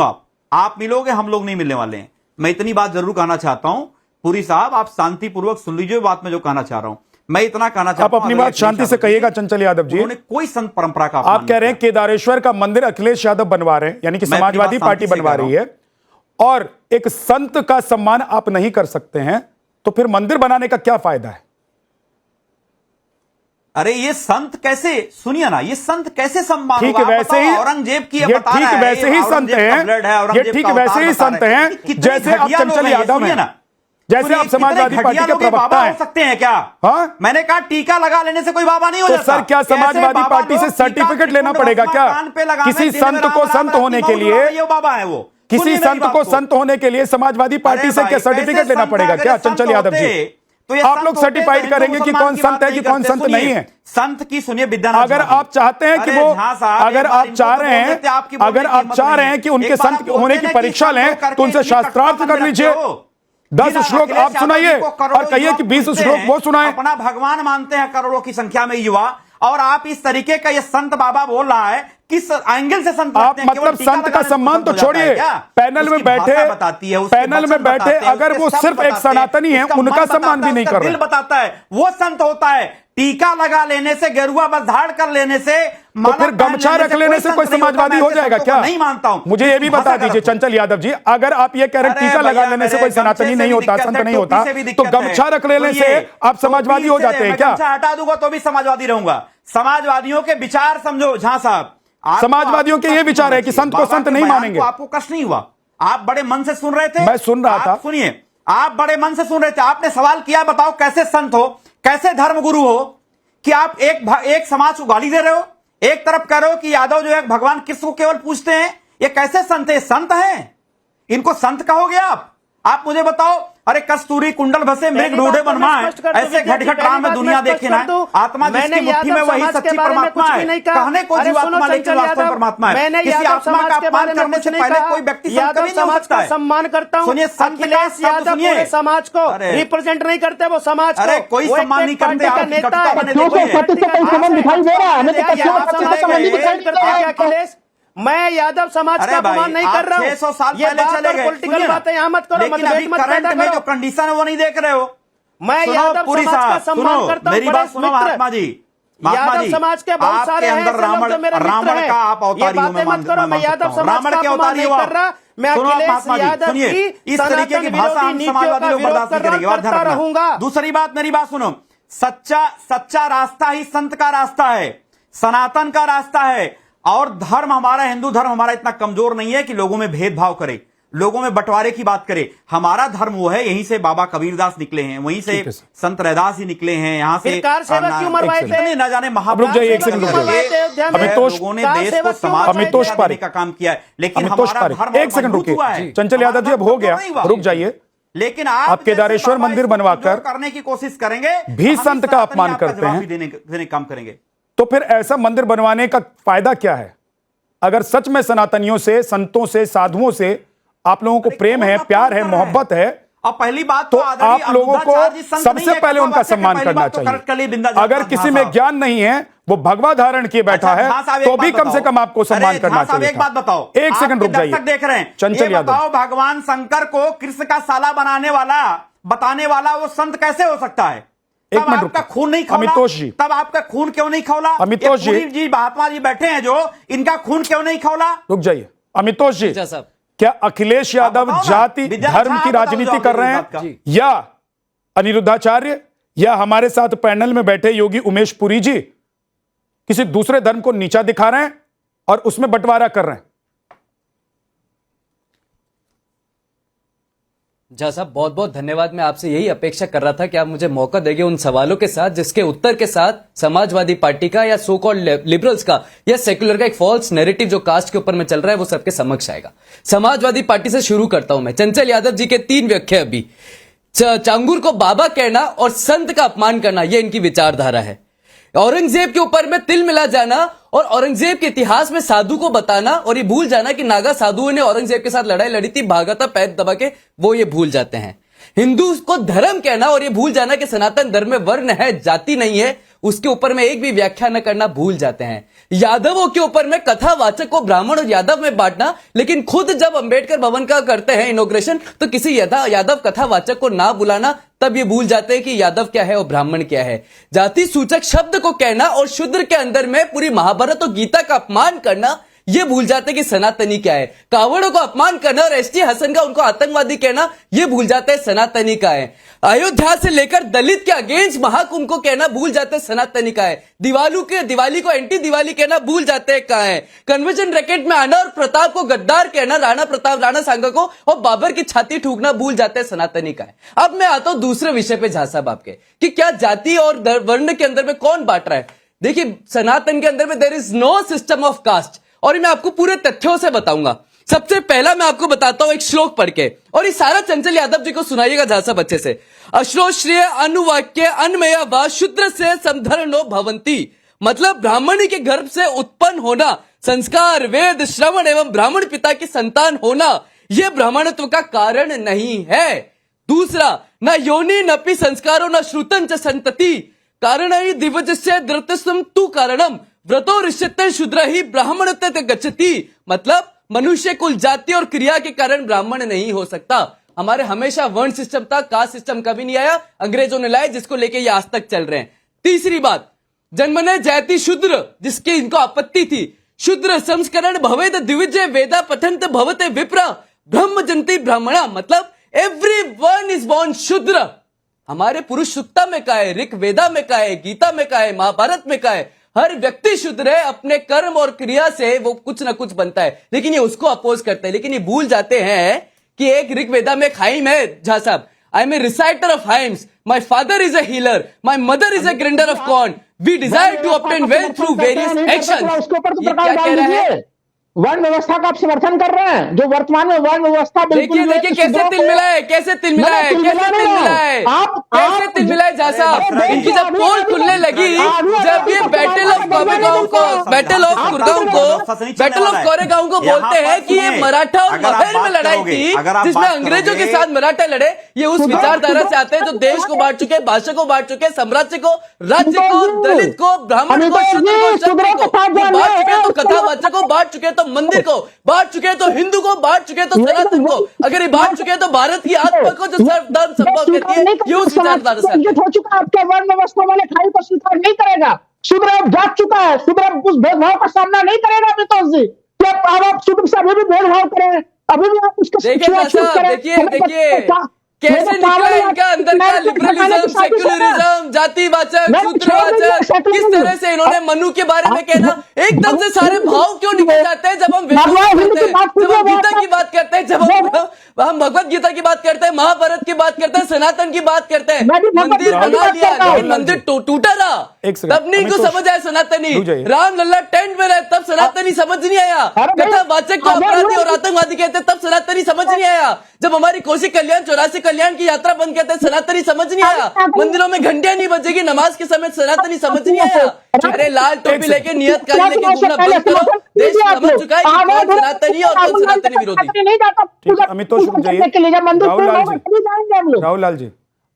आप मिलोगे, हम लोग नहीं मिलने वाले हैं। मैं इतनी बात जरूर कहना चाहता हूं। पुरी साहब, आप शांतिपूर्वक सुन लीजिए बात में जो कहना चाह रहा हूं। मैं इतना कहना चाहता हूं, आप अपनी बात शांति से कहिएगा चंचल यादव जी। उन्होंने कोई संत परंपरा का आप कह रहे हैं केदारेश्वर का मंदिर अखिलेश यादव बनवा रहे हैं, यानी कि समाजवादी पार्टी बनवा रही है, और एक संत का सम्मान आप नहीं कर सकते हैं, तो फिर मंदिर बनाने का क्या फायदा है? अरे ये संत कैसे, सुनिए ना, ये संत कैसे सम्मान ठीक है, वैसे ही औरंगजेब की ये ठीक वैसे ही संत हैं, ये ठीक वैसे ही संत हैं जैसे आप चंचल यादव हैं, जैसे आप समाजवादी पार्टी के प्रवक्ता हैं। हो सकते हैं क्या? हाँ, मैंने कहा टीका लगा लेने से कोई बाबा नहीं हो तो जाता। सर क्या समाजवादी पार्टी से सर्टिफिकेट लेना पड़ेगा क्या? किसी संत को संत होने के लिए, बाबा है वो, किसी संत को संत होने के लिए समाजवादी पार्टी से क्या सर्टिफिकेट लेना पड़ेगा क्या चंचल यादव जी? तो आप लोग सर्टिफाइड करेंगे कि कौन संत है कि कौन संत नहीं है? संत की सुनिए विद्यानाथ, अगर आप चाहते हैं कि वो, अगर आप चाह रहे हैं, अगर आप चाह रहे हैं कि उनके संत होने की परीक्षा लें, तो उनसे शास्त्रार्थ कर लीजिए। 10 श्लोक आप सुनाइए और कहिए कि 20 श्लोक वो सुनाए। अपना भगवान मानते हैं करोड़ों की संख्या में युवा, और आप इस तरीके का ये संत बाबा बोल रहा है, किस एंगल से संत आप मतलब संत का सम्मान तो छोड़िए, पैनल में बैठे, पैनल में बैठे अगर वो सिर्फ एक सनातनी है, उनका सम्मान भी नहीं कर रहे। दिल बताता है वो संत होता है। टीका लगा लेने से, गेरुआ बस धाड़ कर लेने से, तो फिर गमछा रख लेने से कोई समाजवादी हो जाएगा क्या? नहीं मानता हूं। मुझे ये भी बता दीजिए चंचल यादव जी, अगर आप ये कह रहे हैं टीका लगा लेने से कोई सनातनी नहीं होता, संत नहीं होता, तो गमछा रख लेने से आप समाजवादी हो जाते हैं क्या? गमछा हटा दूंगा तो भी समाजवादी रहूंगा। समाजवादियों के विचार समझो झा साहब, समाजवादियों के ये विचार है कि संत को संत नहीं मानेंगे। आपको कष्ट नहीं हुआ? आप बड़े मन से सुन रहे थे? मैं सुन रहा था। सुनिए, आप बड़े मन से सुन रहे थे, आपने सवाल किया, बताओ कैसे संत हो, कैसे धर्मगुरु हो कि आप एक समाज को गाली दे रहे हो, एक तरफ कह रहे हो कि यादव जो है भगवान कृष्ण को केवल पूछते हैं, ये कैसे संत है? संत हैं, इनको संत कहोगे आप मुझे बताओ। अरे कस्तूरी कुंडल भसे मृग ढूंढे बनवाए, ऐसे घट राम में दुनिया देखे ना। आत्मा जिसकी मुट्ठी में वही सच्ची परमात्मा है। कहने को जीवात्मा लेकिन वास्तव परमात्मा है। किसी आत्मा का अपमान करने से पहले कोई व्यक्ति संत कभी नहीं हो सकता है। सम्मान करता हूं। सुनिए, अखिलेश यादव पूरे समाज को रिप्रेजेंट नहीं करते, वो समाज को, अरे कोई सम्मान नहीं करते। आप नेता अखिलेश, मैं यादव समाज का अपमान नहीं कर रहा हूं। 600 साल ये पहले चले गए, पॉलिटिकल बातें यहाँ मत करो, मतभेद मत पैदा में जो करो। कंडीशन है वो नहीं देख रहे हो। मैं यादव समाज का सम्मान करता हूं। मेरी बात सुनो महात्मा जी, यादव समाज के बहुत सारे हैं रावण का आप अवतारी हो। मत करो, मैं यादव समाज रावण के अवतारी हो। मैं अखिलेश यादव की इस तरीके की भाषा हम समाजवादी लोग बर्दाश्त नहीं करेंगे। करता रहूंगा। दूसरी बात, मेरी बात सुनो, सच्चा रास्ता ही संत का रास्ता है, सनातन का रास्ता है। और धर्म हमारा, हिंदू धर्म हमारा इतना कमजोर नहीं है कि लोगों में भेदभाव करे, लोगों में बंटवारे की बात करे। हमारा धर्म वो है, यहीं से बाबा कबीरदास निकले हैं, वहीं से संत रैदास ही निकले हैं, यहाँ से न जाने महापुरुष लोगों ने देश को समाज का काम किया है। लेकिन हमारा धर्म एक सेकंड रुकिए, चंचल यादव जी अब हो गया, रुक जाइए। लेकिन आप आप केदारेश्वर जैसे बाबा मंदिर इसको बनवाकर कमजोर करने की कोशिश करेंगे भी हम संत इस का सनातनी अपमान आपका करते जवाब हैं। भी देने का काम करेंगे। तो फिर ऐसा मंदिर बनवाने का फायदा क्या है? अगर सच में सनातनियों से, संतों से, साधुओं से आप लोगों को प्रेम है, प्यार है, मोहब्बत है, अब पहली बात तो आदरणीय आप लोगों को अरुणाचार्य संत नहीं सबसे है, पहले उनका कथावाचक है, सम्मान पहली करना बात तो correct कर ली बिंदा चाहिए। अगर झा किसी में साहब। ज्ञान नहीं है, वो भगवा धारण किए बैठा अच्छा, है, झा साहब, तो एक भी बात कम से बताओ। कम आपको सम्मान अरे, करना झा साहब, चाहिए एक बात था। बताओ, एक सेकंड आपके रुक जाइए। दर्शक देख रहे हैं, चंचल ये यादव, बताओ भगवान शंकर को कृष्ण का साला बताने वाला वो संत कैसे हो सकता है? एक तब मिनट आपका रुको। खून नहीं खौला? अमितोष जी। तब आपका खून क्यों नहीं खौला? अमितोष ये जी। पुरी जी, महात्मा जी बैठे हैं जो, इनका खून क्यों नहीं खौला? रुक जाइए। अमितोष जी, साहब, क्या अखिलेश यादव बताओ ना, जाति विद्या धर्म साहब की बताओ राजनीति जवाब कर रहे इस बात का। हैं, या अनिरुद्धाचार्य, या हमारे साथ पैनल में बैठे योगी उमेश पुरी जी किसी दूसरे धर्म को नीचा दिखा रहे हैं और उसमें बंटवारा कर रहे हैं? झा साहब, बहुत बहुत धन्यवाद। मैं आपसे यही अपेक्षा कर रहा था कि आप मुझे मौका देंगे उन सवालों के साथ जिसके उत्तर के साथ समाजवादी पार्टी का या सो कॉल्ड लिबरल्स का या सेक्युलर का एक फॉल्स नैरेटिव जो कास्ट के ऊपर में चल रहा है वो सबके समक्ष आएगा। समाजवादी पार्टी से शुरू करता हूं मैं। चंचल यादव जी के 3 व्याख्या अभी। चांगुर को बाबा कहना और संत का अपमान करना, यह इनकी विचारधारा है। औरंगजेब के ऊपर में तिल मिला जाना और औरंगजेब के इतिहास में साधु को बताना और ये भूल जाना कि नागा साधुओं ने औरंगजेब के साथ लड़ाई लड़ी थी, भागा था पैर दबा के, वो ये भूल जाते हैं। हिंदू को धर्म कहना और ये भूल जाना कि सनातन धर्म में वर्ण है, जाति नहीं है, उसके ऊपर में एक भी व्याख्या न करना भूल जाते हैं। यादवों के ऊपर में कथावाचक को ब्राह्मण और यादव में बांटना, लेकिन खुद जब अंबेडकर भवन का करते हैं इनॉग्रेशन तो किसी यादव कथावाचक को ना बुलाना, तब ये भूल जाते हैं कि यादव क्या है और ब्राह्मण क्या है। जाति सूचक शब्द को कहना और शूद्र के अंदर में पूरी महाभारत और गीता का अपमान करना, ये भूल जाते हैं कि सनातनी क्या है। कावड़ों को अपमान करना और एसटी हसन का उनको आतंकवादी कहना, ये भूल जाते हैं सनातनी का है। अयोध्या से लेकर दलित के अगेंस्ट महाकुंभ को कहना भूल जाते हैं सनातनी का है। दिवाली को एंटी दिवाली कहना भूल जाते हैं कहां है। कन्वर्जन रैकेट में आना और प्रताप को गद्दार कहना, राणा प्रताप, राणा सांगा को और बाबर की छाती ठूकना भूल जाते हैं सनातनी का है। अब मैं आता हूं दूसरे विषय पे झा साहब आपके, कि क्या जाति और वर्ण के अंदर में कौन बांट रहा है। देखिए, सनातन के अंदर में there is no system of caste, और मैं आपको पूरे तथ्यों से बताऊंगा। सबसे पहला मैं आपको बताता हूं एक श्लोक पढ़ के, और ये सारा चंचल यादव जी को सुनाइएगा झा साहब अच्छे से। अश्रोश्रिय अनुवाक्य अन्मय व शूद्र से समधरणो भवंती, मतलब ब्राह्मणी के गर्भ से उत्पन्न होना, संस्कार, वेद, श्रवण एवं ब्राह्मण पिता की संतान होना, यह ब्राह्मणत्व का कारण नहीं है। दूसरा, न योनि नपि संस्कारो न श्रुतं च संतति, कारण ही दिवजस्य द्रतस्म तु कारणम व्रतो ऋष्यते शूद्र ही ब्राह्मणत्व गच्छति, मतलब मनुष्य कुल जाति और क्रिया के कारण ब्राह्मण नहीं हो सकता। हमारे हमेशा वर्ण सिस्टम था, कास्ट सिस्टम कभी नहीं आया, अंग्रेजों ने लाया, जिसको लेके ये आज तक चल रहे हैं। तीसरी बात, जन्मने जाति शूद्र, जिसकी इनको आपत्ति थी, शूद्र संस्करण भवेद द्विजय वेदा पठंत भवते विप्र ब्रह्म जंती ब्राह्मणा, मतलब एवरीवन इज बोर्न शूद्र। हमारे पुरुष सूक्ता में कहा है, ऋक वेदा में कहा है, गीता में कहा है, महाभारत में कहा है, हर व्यक्ति शूद्र है। अपने कर्म और क्रिया से वो कुछ ना कुछ बनता है, लेकिन ये उसको अपोज करते हैं। लेकिन ये भूल जाते हैं कि एक ऋग वेदा में हाइम है झा साहब, I am a reciter of hymns, my father is a healer, my mother is a grinder of corn, we desire to obtain wealth through various action. ये क्या कह रहा है? वर्ण व्यवस्था का आप समर्थन कर रहे हैं, जो वर्तमान में वर्ण व्यवस्था देखिए कैसे तिल मिला है, कैसे तिल मिला है, कैसे तिल मिला है, कैसे तिल मिला है झा साहब। इनकी जब पोल खुलने लगी, जब ये बैटल ऑफ कोरेगांव को बोलते हैं कि ये मराठा और मगध में लड़ाई थी जिसमें अंग्रेजों के साथ मराठा लड़े, ये उस विचारधारा से आते हैं जो देश को बांट चुके, भाषा को बांट चुके, साम्राज्य को, राज्य को, दलित को, ब्राह्मण को, शूद्र को, क्षत्रिय को बांट चुके, तो कथावाचक को बांट चुके, तो मंदिर को बांट चुके, तो हिंदू को बांट चुके, तो सनातन को, अगर ये बांट चुके तो भारत की आत्मा को जो सर्वधर्म संभव कहती है, ये उस विचारधारा से हो चुका। आपके वर्ण व्यवस्था वाले खाई को स्वीकार नहीं करेगा। शूद्र अब जाग चुका है, शूद्र उस भेदभाव का सामना नहीं करेगा। अमितोष जी, क्या आप शूद्र से अभी भी भेदभाव करें? अभी भी आप उसको देखिए कैसे निकला इनका अंदर का लिबरलिज्म, सेक्युलरिज्म, जातिवाचक, सूत्रवाचक, किस तरह से इन्होंने मनु के बारे में कहना, एकदम से सारे भाव क्यों निकल जाते हैं जब हम गीता की बात करते हैं, जब हम हम भगवत गीता की बात करते हैं, महाभारत की बात करते हैं, सनातन की बात करते हैं। मैं भी भगवत मंदिर गीता की बना बात लिया करता हूं। लेकिन मंदिर टूटा रहा, एक सेकंड, तब नहीं अमित को तो समझ आया सनातनी। रुक जाइए। राम लल्ला टेंट में रहे तब सनातनी समझ नहीं आया। अरे भाई, कथावाचक को अगर अपराधी वो- और आतंकवादी कहते तब सनातनी समझ नहीं आया। जब हमारी कोसी कल्याण 84 कल्याण की यात्रा बंद कहते सनातनी समझ नहीं आया। मंदिरों में घंटियां नहीं बजेगी नमाज के समय, सनातनी समझ नहीं आया। अरे लाल टोपी लेके नियत कार्य लेके घूमना बंद करो। देश समझ चुका है कि कौन सनातनी है और कौन सनातनी विरोधी। नहीं जाता ठीक है, अमितोष रुक जाइए। मंदिर राहुल लाल जी, जाएंगे हम लोग। राहुल लाल जी,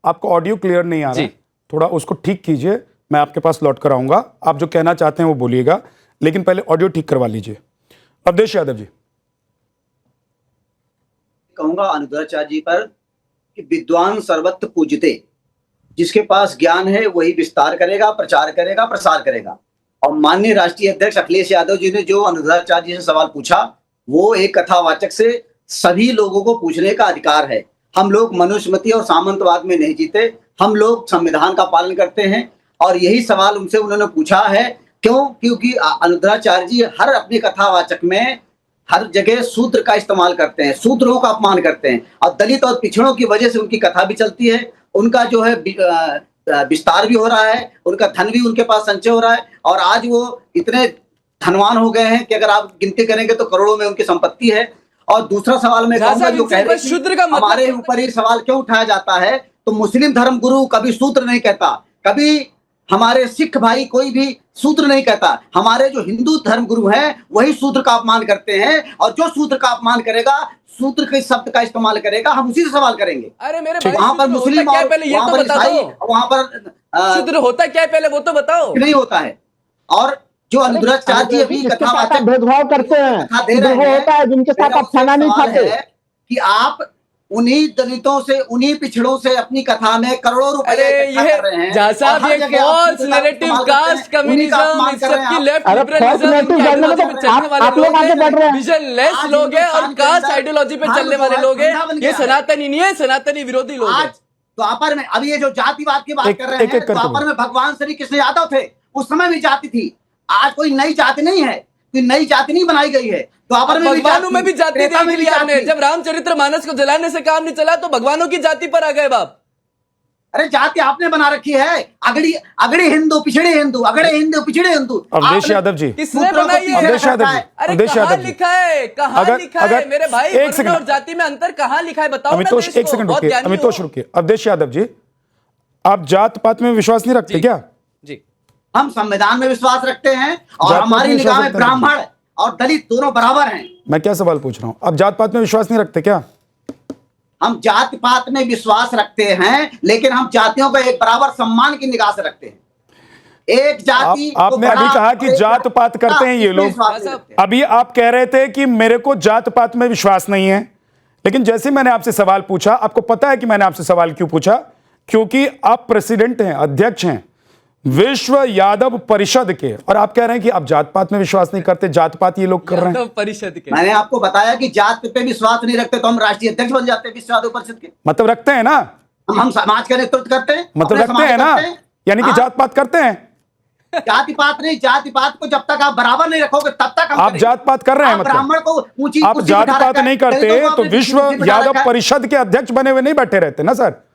आपको ऑडियो क्लियर नहीं आ रहा है, जी। थोड़ा उसको ठीक कीजिए, मैं आपके पास लौट कर आऊंगा। आप जो कहना चाहते हैं वो बोलिएगा, लेकिन पहले ऑडियो ठीक करवा लीजिए। अवधेश यादव जी। कहूंगा अनुद्राचार्य जी पर कि विद्वान सर्वत्र पूजते, जिसके पास ज्ञान है वही विस्तार करेगा, प्रचार करेगा, प्रसार करेगा। और माननीय राष्ट्रीय अध्यक्ष अखिलेश यादव जी ने जो अनुद्राचार्य जी से सवाल पूछा, वो एक कथावाचक से सभी लोगों को पूछने का अधिकार है। हम लोग मनुस्मृति और सामंतवाद में नहीं जीते, हम लोग संविधान का पालन करते हैं। और यही सवाल उनसे उन्होंने पूछा है। क्यों? क्योंकि अनुद्राचार्य जी हर अपनी कथावाचक में हर जगह शूद्र का इस्तेमाल करते हैं, शूद्रों का अपमान करते हैं, और दलित और पिछड़ों की वजह से उनकी कथा भी चलती है, उनका जो है विस्तार भी हो रहा है, उनका धन भी उनके पास संचय हो रहा है। और आज वो इतने धनवान हो गए हैं कि अगर आप गिनती करेंगे तो करोड़ों में उनकी संपत्ति है। और दूसरा सवाल मैं कहूंगा, जो कह रहे हैं शूद्र का मतलब हमारे ऊपर ये सवाल क्यों उठाया जाता है, तो मुस्लिम धर्म गुरु कभी शूद्र नहीं कहता, कभी हमारे सिख भाई कोई भी शूद्र नहीं कहता। हमारे जो हिंदू धर्म गुरु हैं वही शूद्र का अपमान करते हैं, और जो शूद्र का अपमान करेगा, शूद्र के शब्द का इस्तेमाल करेगा, हम उसी से सवाल करेंगे। अरे मेरे भाई, वहां पर शूद्र मुस्लिम होता क्या और पहले ये वहां तो पर बता ईसाई, दो। वहां पर शूद्र होता क्या है पहले वो तो बताओ। नहीं होता है। और जो अनुद्राचार्य जी अभी जिसके साथ कथावाचक आप भेदभाव करते हैं, कथा दे रहे वो हैं, होता है जिनके साथ मेरा आप खाना नहीं सवाल खाते। है कि आप उन्हीं दलितों से, उन्हीं पिछड़ों से अपनी कथा में करोड़ों रुपए अरे इकट्ठा ये कर रहे हैं। जहाँ साहब और हर ये जगह आप फॉल्स शूद्रता का नैरेटिव, इस्तेमाल करते हैं, कास्ट उन्हीं का कम्युनिज्म, अपमान इस कर रहे सब की हैं। लेफ्ट अरे false narrative जानने में तो चलने वाले आप लोग आगे बढ़ रहे हैं। विजनलेस आज लोग हैं और हिंदुस्तान के कास्ट अंदर आइडियोलॉजी पे धर्म चलने जो वाले है लोग हैं। धंधा बन ये गया है। सनातनी नहीं है, सनातनी विरोधी लोग आज हैं। द्वापर में, अभी ये जो जातिवाद की बात एक- कर रहे एक- हैं, एक करके द्वापर में भगवान श्री कृष्ण यादव थे, उस समय भी जाति थी। आज कोई नई जाति नहीं है, कोई नई जाति नहीं बनाई गई है। द्वापर में भी भगवानों में भी जाति त्रेता देख में भी लिया आपने। जाति। जब रामचरित्र मानस को जलाने से काम नहीं चला तो भगवानों की जाति पर आ गए बाप। अरे जाति आपने बना रखी है, अगड़ी अगड़े हिंदू, पिछड़े हिंदू, अगड़े हिंदू, पिछड़े हिंदू। अवधेश आपने यादव जी, किसने सूत्रों को बनाई है? अवधेश यादव जी, अरे अवधेश कहाँ यादव जी, लिखा है, कहाँ अगर- लिखा है अगर- मेरे भाई? एक वर्ण सेकंड। और जाति में अंतर कहाँ लिखा है बताओ ना अमितोष देश एक को। सेकंड बहुत रुकिए, ज्ञानी हो। अमितोष रुकिए। अवधेश यादव जी, आप जात पात में विश्वास नहीं रखते क्या? जी हम संविधान में विश्वास रखते हैं, और जात पात हमारी में विश्वास निगाह में रखते हैं। ब्राह्मण और दलित दोनों बराबर हैं। मैं क्या सवाल पूछ रहा हूं, आप जात पात में विश्वास नहीं रखते क्या? हम जाति पात में विश्वास रखते हैं, लेकिन हम जातियों को एक बराबर सम्मान की निगाह से रखते हैं। एक जाति को आपने अभी बड़ा कहा और कि एक जात पात करते हैं ये इसमें लोग। विश्वास नहीं रखते। अभी आप कह रहे थे कि मेरे को जात पात में विश्वास नहीं है, लेकिन जैसे मैंने आपसे सवाल पूछा, आपको पता है कि मैंने आपसे सवाल क्यों पूछा? क्योंकि आप प्रेसिडेंट हैं, अध्यक्ष हैं विश्व यादव परिषद के, और आप कह रहे हैं कि आप जात पात में विश्वास नहीं करते, जात पात ये लोग कर रहे हैं। यादव परिषद के मैंने आपको बताया कि जात पे विश्वास नहीं रखते तो हम राष्ट्रीय अध्यक्ष बन जाते हैं विश्व यादव परिषद के। मतलब रखते हैं ना, हम समाज का नेतृत्व करते हैं, मतलब अपने रखते समाज हैं ना, करते हैं। यानी कि हाँ, जात पात करते हैं। जाति पात नहीं, जाति पात को जब तक आप बराबर नहीं रखोगे तब तक हम आप करेंगे। जात पात कर रहे हैं, आप मतलब ब्राह्मण को ऊंची आप कुर्सी जात बिठा पात रखा है, नहीं करते दलितों को तो आपने विश्व कुर्सी बिठा यादव रखा है। परिषद के अध्यक्ष बने हुए नहीं बैठे रहते ना सर,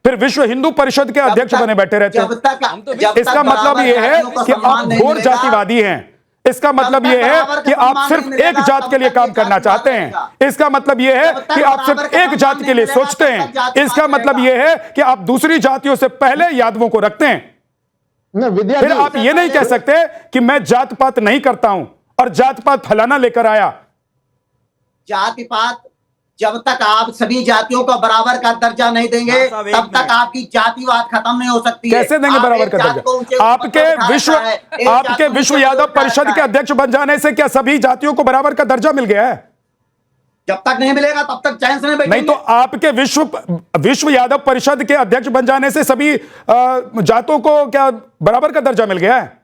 फिर विश्व हिंदू परिषद के अध्यक्ष बने बैठे रहते जब तक इसका मतलब ये है जातियों को कि सम्मान आप नहीं घोर मिलेगा, जातिवादी हैं। इसका मतलब ये है कि आप सिर्फ एक जात के लिए काम करना चाहते हैं। इसका मतलब ये है कि आप सिर्फ एक जाति के लिए सोचते हैं। इसका मतलब ये है कि आप दूसरी जातियों से पहले यादवों को रखते हैं। विद्या फिर जी, आप ये नहीं कह सकते कि मैं जात पात नहीं करता हूं और जात पात फलाना लेकर आया। जाति पात जब तक आप सभी जातियों को बराबर का दर्जा नहीं देंगे हाँ साहब, एक तब तक मिनट। आपकी जातिवाद खत्म नहीं हो सकती है। कैसे देंगे आप बराबर एक का जात को ऊंचे दर्जा? ऊपर आपके उठा विश्व रखा है, एक जात आपके को विश्व ऊंचे यादव ऊपर उठा परिषद रखा के है। अध्यक्ष बन जाने से क्या सभी जातियों को बराबर का दर्जा मिल गया है? जब तक नहीं मिलेगा तब तक चैन से नहीं बैठेंगे। नहीं तो आपके विश्व यादव परिषद के अध्यक्ष बन जाने से सभी जातों को क्या बराबर का दर्जा मिल गया है?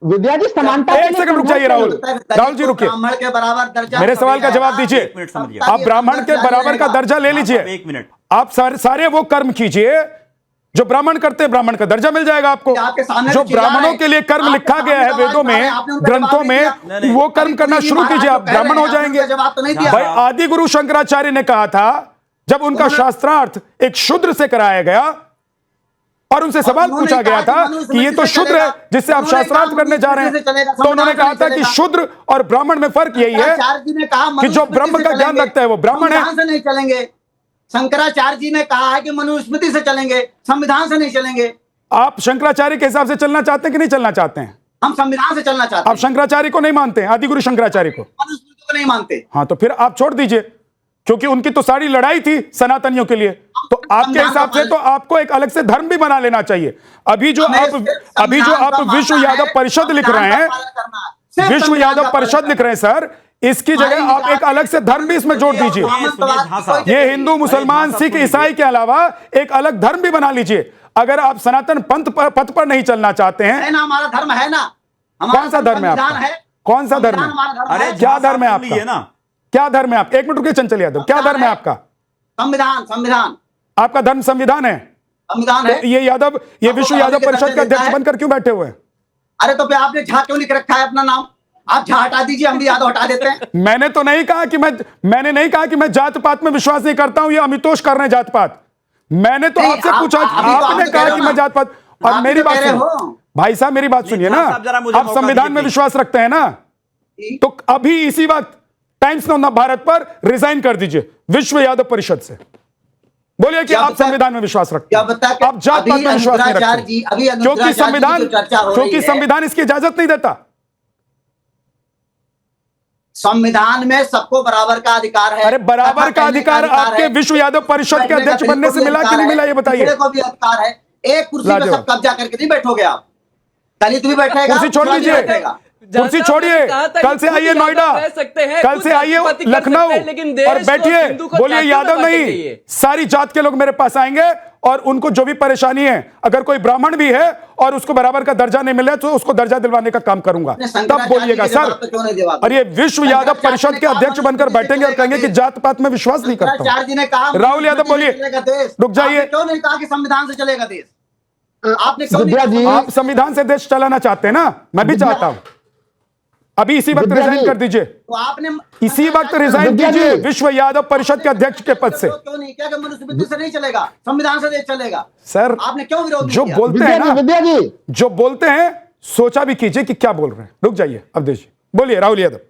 विद्या जी समानता के एक लिए सेकंड रुक जाइए राहुल। राहुल जी रुकिए, ब्राह्मण के बराबर दर्जा मेरे सवाल का जवाब एक दीजिए। मिनट समझिए। आप ब्राह्मण के बराबर का दर्जा ले लीजिए। एक मिनट। आप सारे वो कर्म कीजिए जो ब्राह्मण करते हैं ब्राह्मण का दर्जा मिल जाएगा आपको। आपके सामने जो तो चिल्ला ब्राह्मणों रहे हैं। के लिए कर्म आपके लिखा गया है सामने वेदों में, आपने उनका ग्रंथों जवाब नहीं में, दिया। वो कर्म करना शुरू कीजिए, आप ब्राह्मण हो जाएंगे। जवाब तो नहीं दिया। भाई आदि गुरु शंकराचार्य ने कहा था, जब उनका शास्त्रार्थ एक शूद्र से कराया गया और उनसे सवाल पूछा गया था कि ये तो शूद्र है जिससे आप शास्त्रार्थ करने जा रहे हैं, तो उन्होंने कहा था कि शूद्र और ब्राह्मण में फर्क यही है शंकराचार्य जी ने कहा कि जो ब्रह्म का ज्ञान रखता है वो ब्राह्मण है। संविधान से नहीं चलेंगे। शंकराचार्य जी ने कहा है कि मनुस्मृति से चलेंगे, संविधान से नहीं चलेंगे। आप शंकराचार्य के हिसाब से चलना चाहते हैं कि नहीं चलना चाहते हैं? हम संविधान से चलना चाहते आप हैं, शंकराचार्य को नहीं मानते हैं, आदिगुरु शंकराचार्य को? मनुस्मृति को नहीं मानते। हाँ, तो फिर आप छोड़ दीजिए, क्योंकि उनकी तो सारी लड़ाई थी सनातनियों के लिए। तो आपके हिसाब से तो आपको एक अलग से धर्म भी बना लेना चाहिए। अभी जो आप विश्व यादव परिषद लिख रहे हैं, विश्व यादव परिषद लिख रहे हैं सर, इसकी जगह आप एक अलग से धर्म भी इसमें जोड़ दीजिए। ये हिंदू, मुसलमान, सिख, ईसाई के अलावा एक अलग धर्म भी बना लीजिए। अगर आप सनातन पथ पर नहीं चलना चाहते हैं, है ना, हमारा धर्म है ना। कौन सा धर्म है आपका? कौन सा धर्म है? अरे क्या धर्म है आपका? क्या धर्म है आप? एक मिनट रुकिए चंचल यादव, क्या धर्म है आपका? संविधान। संविधान आपका धर्म संविधान है? संविधान है। तो ये विश्व यादव परिषद के अध्यक्ष बनकर क्यों बैठे हुए हैं? अरे तो फिर आपने झा क्यों लिख रखा है अपना नाम? आप झा हटा दीजिए, हम भी यादव हटा देते हैं। मैंने नहीं कहा कि मैं जात पात में विश्वास नहीं करता हूं। ये अमितोष कर रहे हैं जात पात। मैंने तो आपसे पूछा, आपने कहा कि मैं जात पात। और मेरी बात सुनिए भाई साहब, मेरी बात सुनिए ना। आप संविधान में विश्वास रखते हैं ना, तो अभी इसी वक्त टाइम्स नव भारत पर रिजाइन कर दीजिए विश्व यादव परिषद से। बोलिए कि आप संविधान में विश्वास रखते हैं, आप जात पात में विश्वास नहीं रखते, क्योंकि संविधान इसकी इजाजत नहीं देता। संविधान में सबको बराबर का अधिकार है। अरे बराबर का अधिकार आपके विश्व यादव परिषद के अध्यक्ष बनने से मिला कि नहीं मिला, ये बताइए। को भी अधिकार है। एक कुर्सी पे सब कब्जा करके नहीं बैठोगे आप। दलित भी बैठेगा, कुर्सी छोड़ दीजिए, कुर्सी छोड़िए। कल से आइए नोएडा, कल से आइए लखनऊ और बैठिए, बोलिए यादव नहीं, सारी जात के लोग मेरे पास आएंगे और उनको जो भी परेशानी है, अगर कोई ब्राह्मण भी है और उसको बराबर का दर्जा नहीं मिला तो उसको दर्जा दिलवाने का काम करूंगा, तब बोलिएगा सर। और ये विश्व यादव परिषद के अध्यक्ष बनकर बैठेंगे और कहेंगे कि जात पात में विश्वास नहीं करता हूं। राहुल यादव बोलिए, रुक जाइए। क्यों नहीं कहा कि संविधान से चलेगा देश? आपने आप संविधान से देश चलाना चाहते हैं ना, मैं भी चाहता हूं। अभी इसी वक्त रिजाइन कर दीजिए, तो आपने इसी वक्त रिजाइन कीजिए विश्व यादव परिषद के अध्यक्ष के पद से। क्यों नहीं किया कि मनुस्मृति से नहीं चलेगा, संविधान से देश चलेगा? सर आपने क्यों विरोध जो किया? बोलते हैं ना, जो बोलते हैं सोचा भी कीजिए कि क्या बोल रहे हैं। रुक जाइए, अवधेश जी बोलिए। राहुल यादव।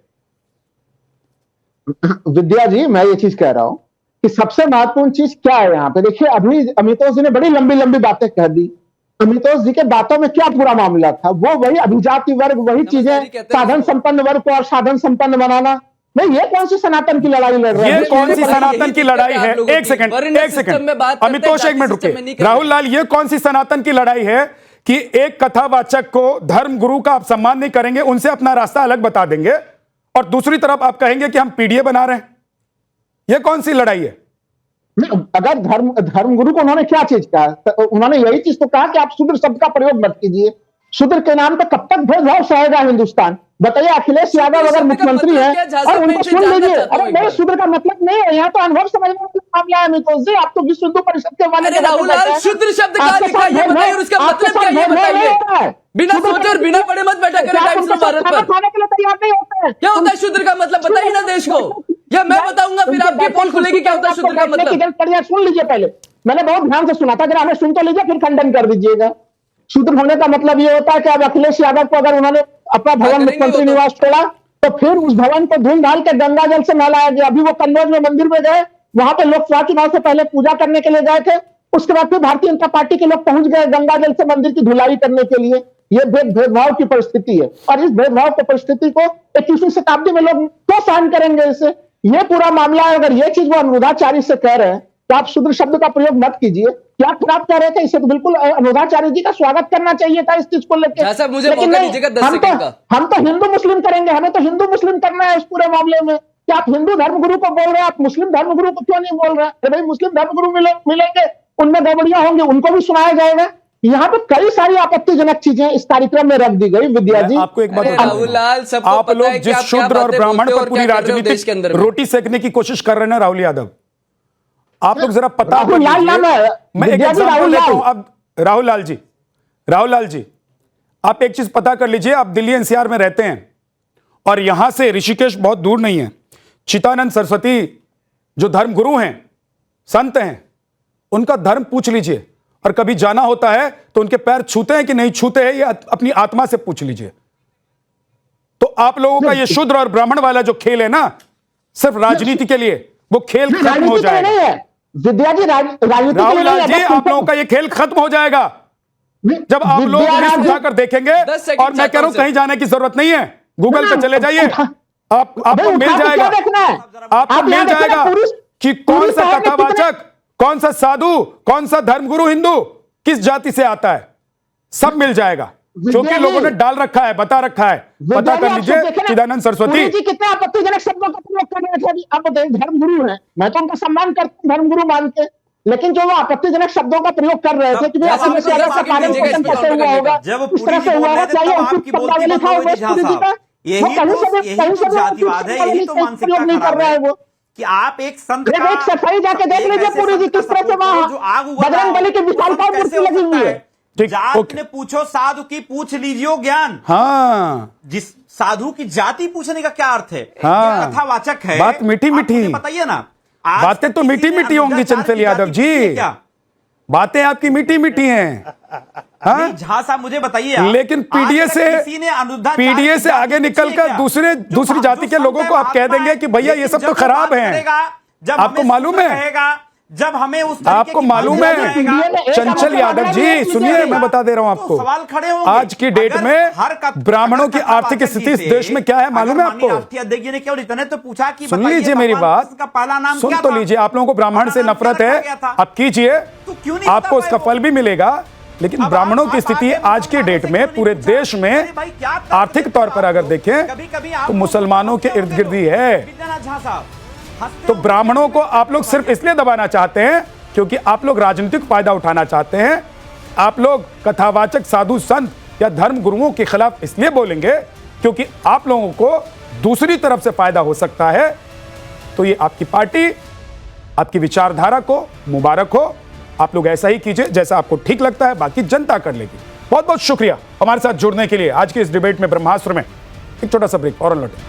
विद्या जी, मैं ये चीज कह रहा हूं कि सबसे महत्वपूर्ण चीज क्या है यहाँ पे। देखिए, अभी अमितोष जी ने बड़ी लंबी लंबी बातें कह दी। अमितोष जी के बातों में क्या पूरा मामला था? वो वही अभिजाति वर्ग, वही चीजें, साधन संपन्न वर्ग को और साधन संपन्न बनाना। नहीं, ये कौन सी सनातन की लड़ाई लड़ रहे हैं? ये कौन सी सनातन की लड़ाई है? एक सेकंड अमितोष, एक मिनट रुकिए। राहुल लाल, ये कौन सी सनातन की लड़ाई है कि एक कथावाचक को, धर्म गुरु का आप सम्मान नहीं करेंगे, उनसे अपना रास्ता अलग बता देंगे, और दूसरी तरफ आप कहेंगे कि हम पीडीए बना रहे हैं? ये कौन सी लड़ाई है? अगर धर्म गुरु को उन्होंने क्या चीज कहा? तो उन्होंने यही चीज तो कहा कि आप शूद्र शब्द का प्रयोग मत कीजिए। शूद्र के नाम पे कब तक भेदभाव सहेगा हिंदुस्तान? बताइए, अखिलेश यादव अगर मुख्यमंत्री है और उनको सुन लीजिए। अरे नहीं, शूद्र का मतलब नहीं है, यहाँ तो अनुभव समझने का मामला है। अमितोष जी, आप तो विश्व हिंदू परिषद के वाले शूद्र शब्द कहाँ लिखा है ये बताइए, और उसका मतलब क्या है ये बताइए। बिना सोचे और बिना पढ़े मत बैठा करें टाइम्स ऑफ भारत पर। खाने के लिए तैयार नहीं होते हैं। क्या होता है शूद्र का मतलब? बताइए ना देश को, या मैं बताऊंगा फिर आपकी पोल खुलेगी क्या होता है शूद्र का मतलब। सुन लीजिए पहले, मैंने बहुत ध्यान से सुना था, जरा हमें सुन तो लीजिए, फिर खंडन कर दीजिएगा। शूद्र होने का मतलब ये होता है कि अब अखिलेश यादव को अगर उन्होंने अपना भवन मुख्यमंत्री निवास छोड़ा तो फिर उस भवन को धूम धाल के गंगा जल से नहलाया गया। अभी वो कन्नौज में मंदिर में गए, वहां पे लोकसभा चुनाव से पहले पूजा करने के लिए गए थे। उसके बाद फिर भारतीय जनता पार्टी के लोग पहुंच गए गंगा जल से मंदिर की धुलाई करने के लिए। ये भेदभाव की परिस्थिति है, और इस भेदभाव की परिस्थिति को 21वीं शताब्दी में लोग क्यों सहन करेंगे? इससे ये पूरा मामला है। अगर ये चीज वो अनुराधाचार्य से कह रहे हैं तो आप शूद्र शब्द का प्रयोग मत कीजिए। क्या खराब कह रहे थे? इसे तो बिल्कुल अनुराधाचार्य जी का स्वागत करना चाहिए था इस चीज को लेकर। मुझे मौका दीजिएगा 10 सेकंड का। हम तो हिंदू मुस्लिम करेंगे, हमें तो हिंदू मुस्लिम करना है इस पूरे मामले में। क्या आप हिंदू धर्मगुरु को बोल रहे हैं, आप मुस्लिम धर्मगुरु को क्यों नहीं बोल रहे हैं? भाई मुस्लिम धर्मगुरु मिलेंगे, उनमें गड़बड़ियां होंगी, उनको भी सुनाया जाएगा। यहाँ पे कई सारी आपत्तिजनक चीजें इस कार्यक्रम में रख दी गई। विद्या जी, आपको एक बात बताऊं, आप लोग जिस शूद्र और ब्राह्मण पर पूरी राजनीतिक रोटी सेकने की कोशिश कर रहे हैं ना राहुल यादव, आप लोग जरा पता कर राहुल लाल नाम लीजिए। है। मैं एक विद्यार्थी एग्जांपल राहुल लेता लाल। हूं। अब राहुल लाल जी आप एक चीज पता कर लीजिए। आप दिल्ली एनसीआर में रहते हैं और यहां से ऋषिकेश बहुत दूर नहीं है। चिदानंद सरस्वती जो धर्मगुरु हैं, संत हैं, उनका धर्म पूछ लीजिए। और कभी जाना होता है तो उनके पैर छूते हैं कि नहीं छूते हैं, ये अपनी आत्मा से पूछ लीजिए। तो आप लोगों का ये शूद्र और ब्राह्मण वाला जो खेल है ना, सिर्फ राजनीति के लिए, वो खेल खत्म हो राजनीति के लिए जाएगा। नहीं है विद्या जी, राजनीति के लिए राहुल नहीं लाल है। जी, बस आप लोगों का ये खेल खत्म हो जाएगा जब आप लोग विद्या लिस्ट राज- उठाकर देखेंगे। 10 सेकंड और मैं कह रहा हूं चाहता हूं कहीं जाने की जरूरत नहीं है, गूगल पे चले जाइए, आपको भाई, मिल उठा के जाएगा। क्या देखना है? आपको आप मिल यहाँ देखिए ना, जाएगा पुरुष- कि कौन पुरुष सा साहब ने कथावाचक, कौन सा साधु, कौन सा धर्मगुरु हिंदू किस जाति से आता है, सब मिल जाएगा। क्योंकि लोगों ने डाल रखा है, बता रखा है, पता कर लीजिए। चिदानंद सरस्वती पुरी जी कितने आपत्तिजनक शब्दों का प्रयोग कर रहे थे अभी। आप धर्मगुरु हैं, मैं तो उनका सम्मान करता हूं धर्मगुरु मान के, लेकिन जो वो आपत्तिजनक शब्दों का प्रयोग कर रहे थे कि जैसा अखिलेश आपको यादव का दस पालन सेकंड पोषण दीजिएगा, कैसे हुआ होगा, जब इस तरह पुरी से जी हुआ बोल होगा, रहे थे चाहिए तब उचित आपकी बोलती शब्दावली बंद था हो गई वो थी झा पुरी जी साहब। का। यही वो कहीं से तो भी उचित जातिवाद है, यही तो शब्दावली मानसिकता प्रयोग नहीं कर खराब रहा है है वो। कि आप एक संत एक का एक सफाई जाके देख एक लीजिए ऐसे पूरी जी संत का किस तरह से सपोर्ट वहां करो जो आग उगल रहा बजरंग हो। बली की वो विशालकाय संत कैसे मूर्ति हो लगी सकता हुई है? है। ठीक, जात ओके। ने पूछो साधु की पूछ लीजियो ज्ञान। हाँ, जिस साधु की जाति पूछने का क्या अर्थ है? हाँ। ये कथावाचक है। बात मीठी आप मीठी। मुझे बताइए ना, आज बातें तो किसी मीठी ने मीठी होंगी अनुदाचार चंचल की यादव जाति पूछी है जी, क्या? बातें आपकी मीठी मीठी हैं। हाँ? नहीं, झा साहब मुझे बताइए आप, लेकिन आज पीडीए तक से किसी ने अनुदाचार पीडीए की से जाति आगे पूछी है निकलकर क्या? दूसरी जाति के लोगों को आप कह देंगे कि भैया ये सब तो खराब हैं। आपको मालूम है? जब हमें उस आपको मालूम है चंचल यादव जी, सुनिए मैं बता दे रहा हूं आपको, सवाल खड़े होंगे। आज की डेट अगर में हर ब्राह्मणों की आर्थिक स्थिति इस देश में क्या है मालूम है आपको? राष्ट्रीय अध्यक्ष जी ने केवल इतने तो पूछा कि सुन बताइए लीजिए मेरी भगवान बात, कृष्ण का पहला नाम सुन क्या तो था? लीजिए। आप लोगों को ब्राह्मण से पहला नाम नफरत क्या है, रखा गया था? आप कीजिए, तो क्यों नहीं बता आपको पाए उसका वो? फल भी मिलेगा। लेकिन अब ब्राह्मणों आप की स्थिति आगे आज के डेट में पूरे देश में अरे भाई, क्या तर्क आर्थिक देते तौर हो पर आप अगर लोग? देखें कभी-कभी तो आपको मुसलमानों के इर्द गिर्द ही है। विद्यानाथ झा साहब, हंसते तो हो। ब्राह्मणों को आप लोग सिर्फ इसलिए दबाना चाहते हैं क्योंकि आप लोग राजनीतिक फायदा उठाना चाहते हैं। आप लोग कथावाचक साधु संत या धर्म गुरुओं के खिलाफ इसलिए बोलेंगे क्योंकि आप लोगों को दूसरी तरफ से फायदा हो सकता है। तो ये आपकी पार्टी, आपकी विचारधारा को मुबारक हो। आप लोग ऐसा ही कीजिए जैसा आपको ठीक लगता है, बाकी जनता कर लेगी। बहुत बहुत शुक्रिया हमारे साथ जुड़ने के लिए। आज की इस डिबेट में ब्रह्मास्त्र में एक छोटा सा ब्रेक और लौटें।